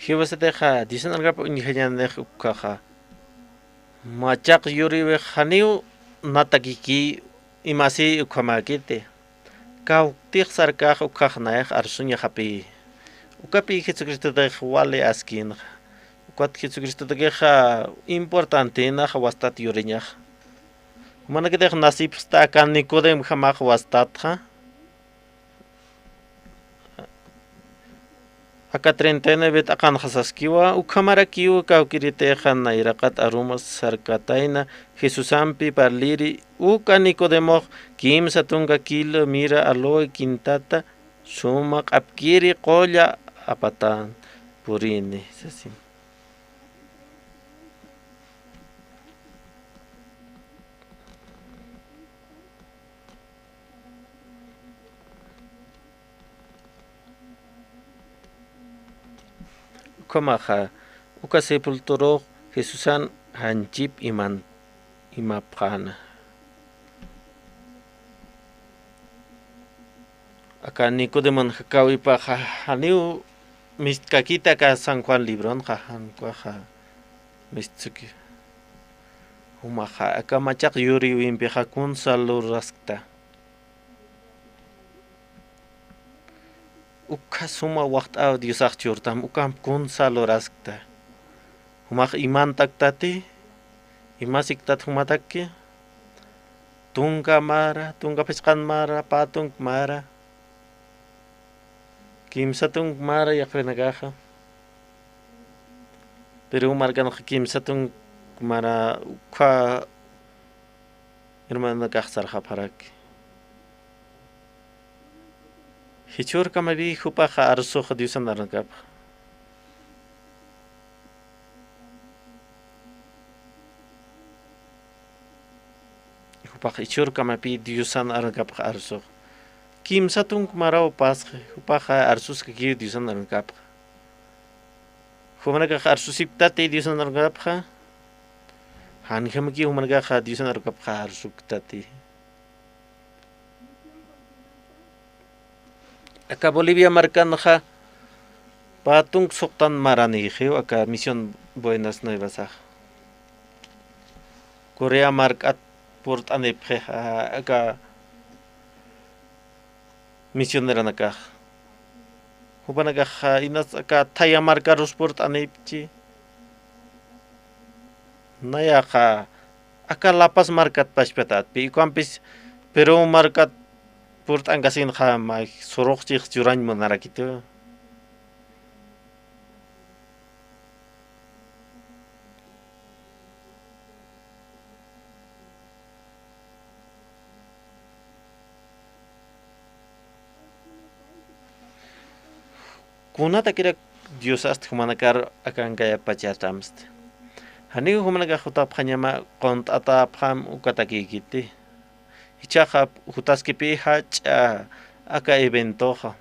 Hiwasateqa Diusan rukap unihañanej ukkaqa machaq yuriwe haniw natakiki imasi ukhamakite. Kawtiq sarkaq ukkaq nayaq arsuña hapi. Ukapi Jesucristo de wale askin. Ukat Jesucristo de importante na wastat yuriñaq. Manakitej nasipsta kan Nicodemo hamaq wastatqa. Aka 39 akan hasaskiwa ukhamarakiwa kawkiriteqa nayraqat arumas sarkatayna Jesusampi parliri uka Nicodemo kimsa tunka kilo mira aloe quintata sumaq apkiri qolla apatan purini sasim. Ukamaqa uka sepulturo Jesusan hanchip imapqana. Aka Nicodemo hakawipaqa haniw mistkakita ka San Juan libronqa hankuaqa mistsuki. Humaqa aka machaq yuriwinpiqa kunsalo raskta. Uka suma waqt'a Diosaq churtam ukam kunsalo raskta. Humaq imantaktati imasiktat humatakki tunka mara tunka pisqan mara patung mara kimsatung mara yaqrinagaqa. Pero markanqa kimsatung mara uka hermano kaqsarqa paraki. Hichur kamabi hupaqa arsuq Diusan arqap. Hupaqa hichur kamapi Diusan arqap arsuq. Kimsatung marau pasqa hupaqa arsusqa ki Diusan arqap. Humanaqa arsusiptati Diusan arqap. Hanhamki humanaqa Diusan arqap arsuktati. Aka Bolivia marcanqa patung suqtan maranijiw aka Misión Buenas Nuevas. Korea markat portanepje aka misionera nakaq. Hupanaqqa inas aka Thaya marcarus portanepchi. Nayaqa aka La Paz markat pashpatatpi ikuampis Peru markat portankasinqa may suruqchik churañ manarakitu. Kunata kira Diosast humanakar akan kaya pachatamst. Hani humanaga hutap hanyama kontata pham ukatakikiti. Hichaqa hutaskipi hacha aka eventoja.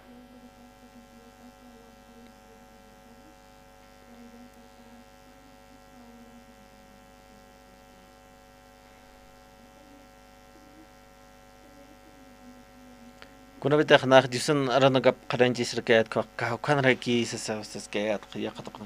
Kuna bita khnaq Diusan aranagap qaranchis rikayat ka kanraki sasawsas kayat qiyaqataq.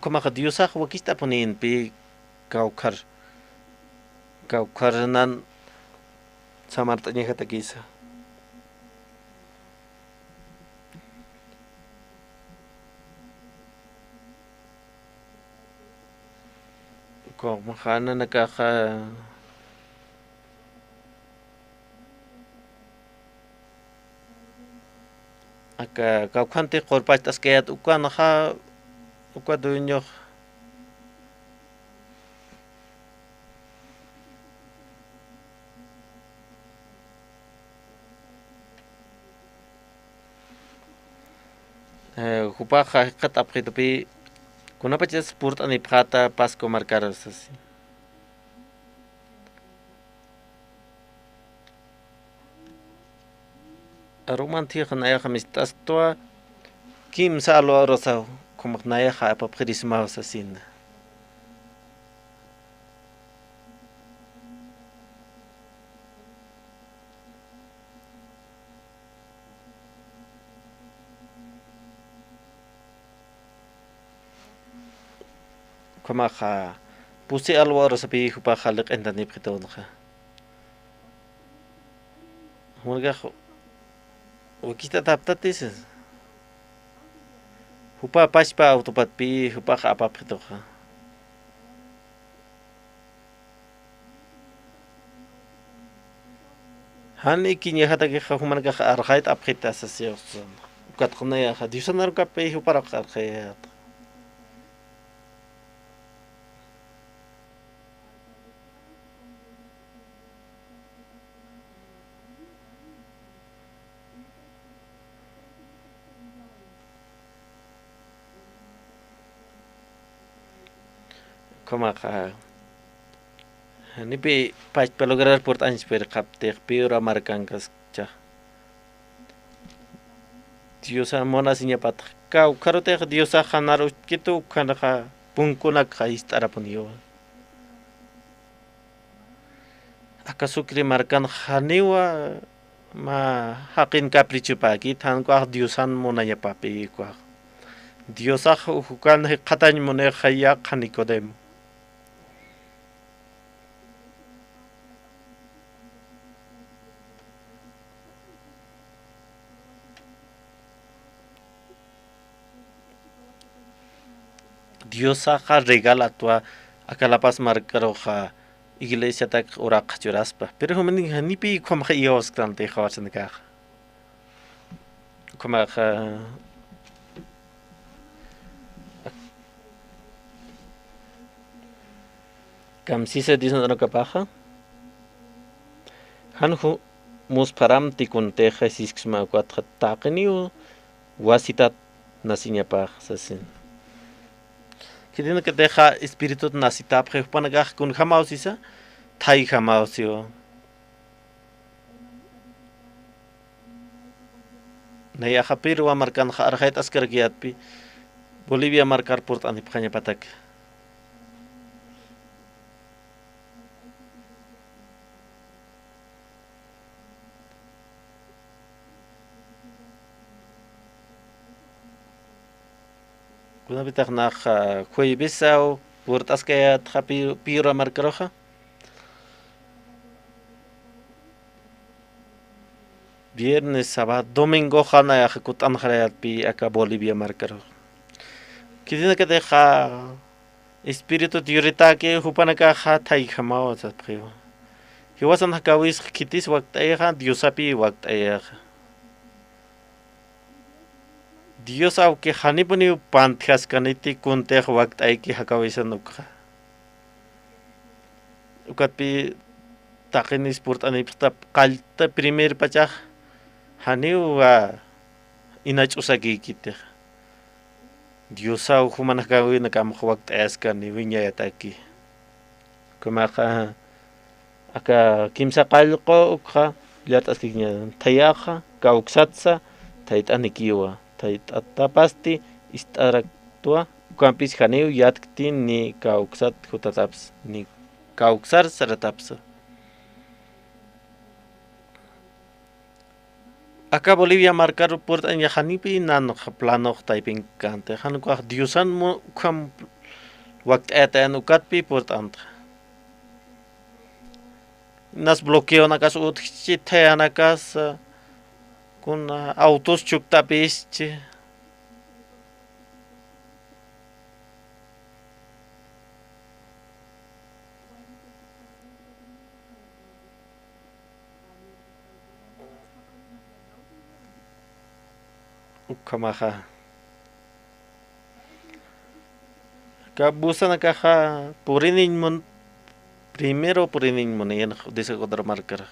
como que Dios ha wakista ponen pi kaukar nan samarta nyata kisa como hana nakaha aka kaukante korpachtas kayat ukanaha ukwaduño hupaja katapkhitapi kunapachas purt ani phata pasco marcaros así aromantia naya khamistas toa kim salo rosa como naya ha paprisma así como ha puse algo rosa pi hupa khalik endani phitolkha hulga wakita taptatis hupa paspa autopat pi hupa apa phitokha hani kinya hata ke human ka arhait apkhita sasios kat khna ya hadisanar ka pe hupa rakha como ni pe pach para lograr por años per capter piora marcancas cha diosa mona sinya pat kau karote diosa khanaro kitu khanaha punkuna khaistara punio akaso kri marcan khaniwa ma hakin capricho pagi tan kwa diosan mona ya papi kwa diosa hukan khatañ mone khaya khanikodem Dios regala tua acá paz marcaroja iglesia tak ora khachuraspa pero homeni ni pi como ios tante khawats nka como kam si se dicen no kapaja hanhu mus param tikun te khasisma kwat taqniu wasitat nasinya pa sasin que tiene que dejar espíritu nasita preocupanar con jamás isa thai jamás yo naya hapir wa markan arhait askar giat pi Bolivia marcar port ani phanya patak kuna bitak nach koi bisau port askaya thapi pira markaroja viernes sábado domingo jana ya kutan kharayat pi acá Bolivia marcaro que tiene que dejar espíritu diurita que hupana ka ha thai khamao sa pheo que wasan hakawis kitis waqt ayha diosapi waqt ayha Dios aunque hani puni panthas kaniti kunte waqt ay ki hakawis nukha ukapi takin sport ani psta kalta primer pachah hani wa inach usagi kite Dios au humana kawi na kam waqt aska ni winya yataki kuma ka aka kimsa qalqo ukha liat asignya thayaha kauksatsa tait anikiwa tait atapasti istaraktua kampis haneu yatkti ni kauksat hutataps ni kauksar sarataps acá Bolivia marcar puerta en Yahanipi nan plano taiping kante han kwa diusan mo kam wakt eta ukatpi puerta ant nas bloqueo nakas utchi te anakas con autos chuktapisch Ukamaha Kabusan nakaha purinin mon primero purinin mon yan dice otra marcar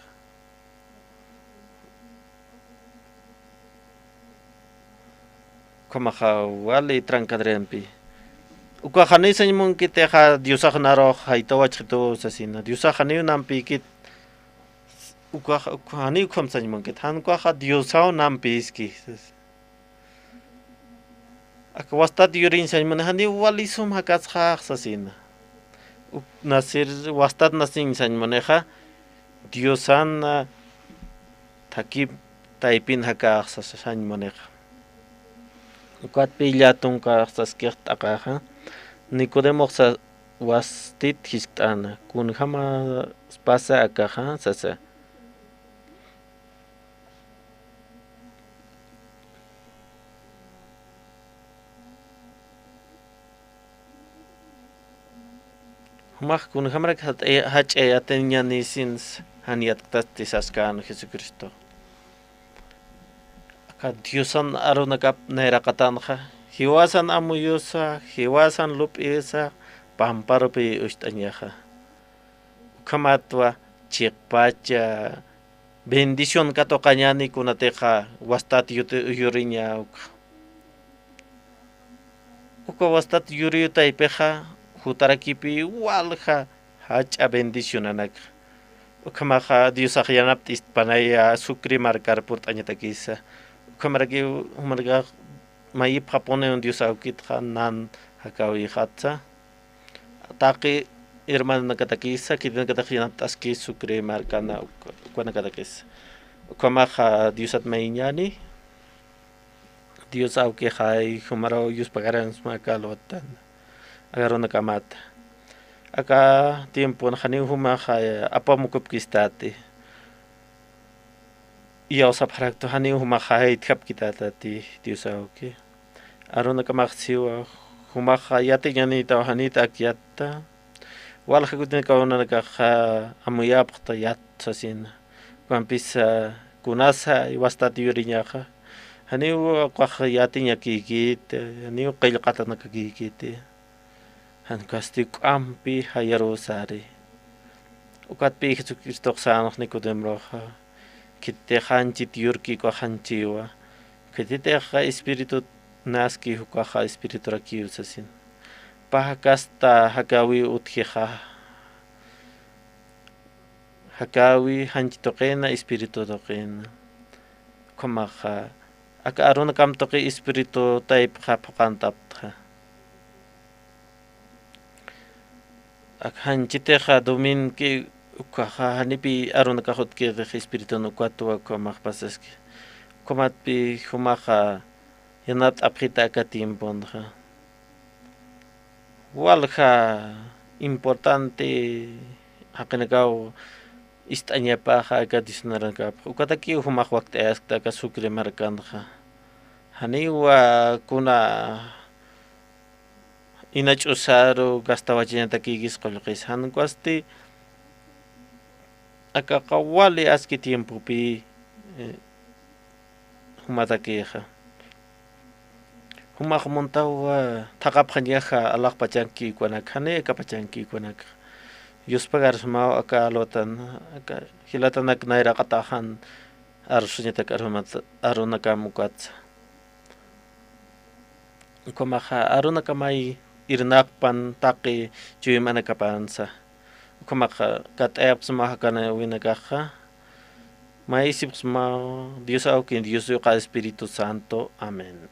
Kamaha wali trancadrempi Ukahani sanimon kite ha diusah naro haitawa chito sasina diusah hani nampi kit Ukahani ukham sanimon kit han kwa diusah nampi iski Aka wastat yurin sanimon hani wali sum hakas ha sasina nasir wastat nasin sanimon ha diusan takip taipin haka sanimon Ukat pillatung ka saskirt akaha Nicodemo sa wastit histana kun hama spasa akaha sasa Humah kun hamrak hach ayatenya nisins haniat tastisaskan Jesucristo Diusan arunakap nairakatanja hiwasan amuyusa hiwasan lupisa pamparupi ustanyaja kamatwa chikpacha bendición katokañani kunateja wastat yuriña uka wastat yuriyutaypeja jutarakipi walja hacha bendición anak ukamaja diusaj yanaptis panaya sukri marcar purtañatakisa Kamaragi humarga mayip japone un dios aukit nan hakawi hatsa taki irman nakatakisa kit nakatakina taski sukre markana kwa nakatakis kamaha diosat mainyani dios auke hai humaro yus pagaran smakalotan agaro nakamat aka tiempo hani huma hai apa mukupkistate Iya usap harak tu hani huma khai tiap kita tadi diusa oke. Arona kamaksiwa huma khayate yani ta hani ta kiatta. Wal khakutne kauna ka amuya pta yat sasin. Kampisa kunasa wastat yurinya kha. Hani wa khayate nyakikit hani qilqata nakikit. Han kasti ampi hayarosari. Ukat pi Jesucristo sanok Nicodemo roha. Kite hanchi tiurki ko hanchiwa kite ha espiritu naski ko ha espiritu rakiu sasin pahakasta hakawi uthiha hakawi hanchi toqena espiritu toqena komaha aka aruna kam toqi espiritu taip ha phaqantaptha ak hanchi te ha domin ki Ukaha hanipi aruna kahot ke espiritu no kwatwa ko mahpasaski komat pi humaha yanat aprita ka timpondha walha importante hakanagaw istanya pa ha ka disnaranga ukataki humah waktu askta ka sukre markandha haniwa kuna inach usaro gastawajina takigis qolqis han kwasti akakawali aski tiempo pi humatakeja humah montawa takaphanyaja alaq pachanki kuanak hane kapachanki kuanak yuspagar smao aka lotan aka hilatanak naira qatahan arsuñatak arunaka mukatsa komaha arunaka mai irnakpan taki chuyimana kapansa Kumaka kat apps mahakana winagaha maisip sama Dios aukin Dios yo ka Espiritu Santo. Amen.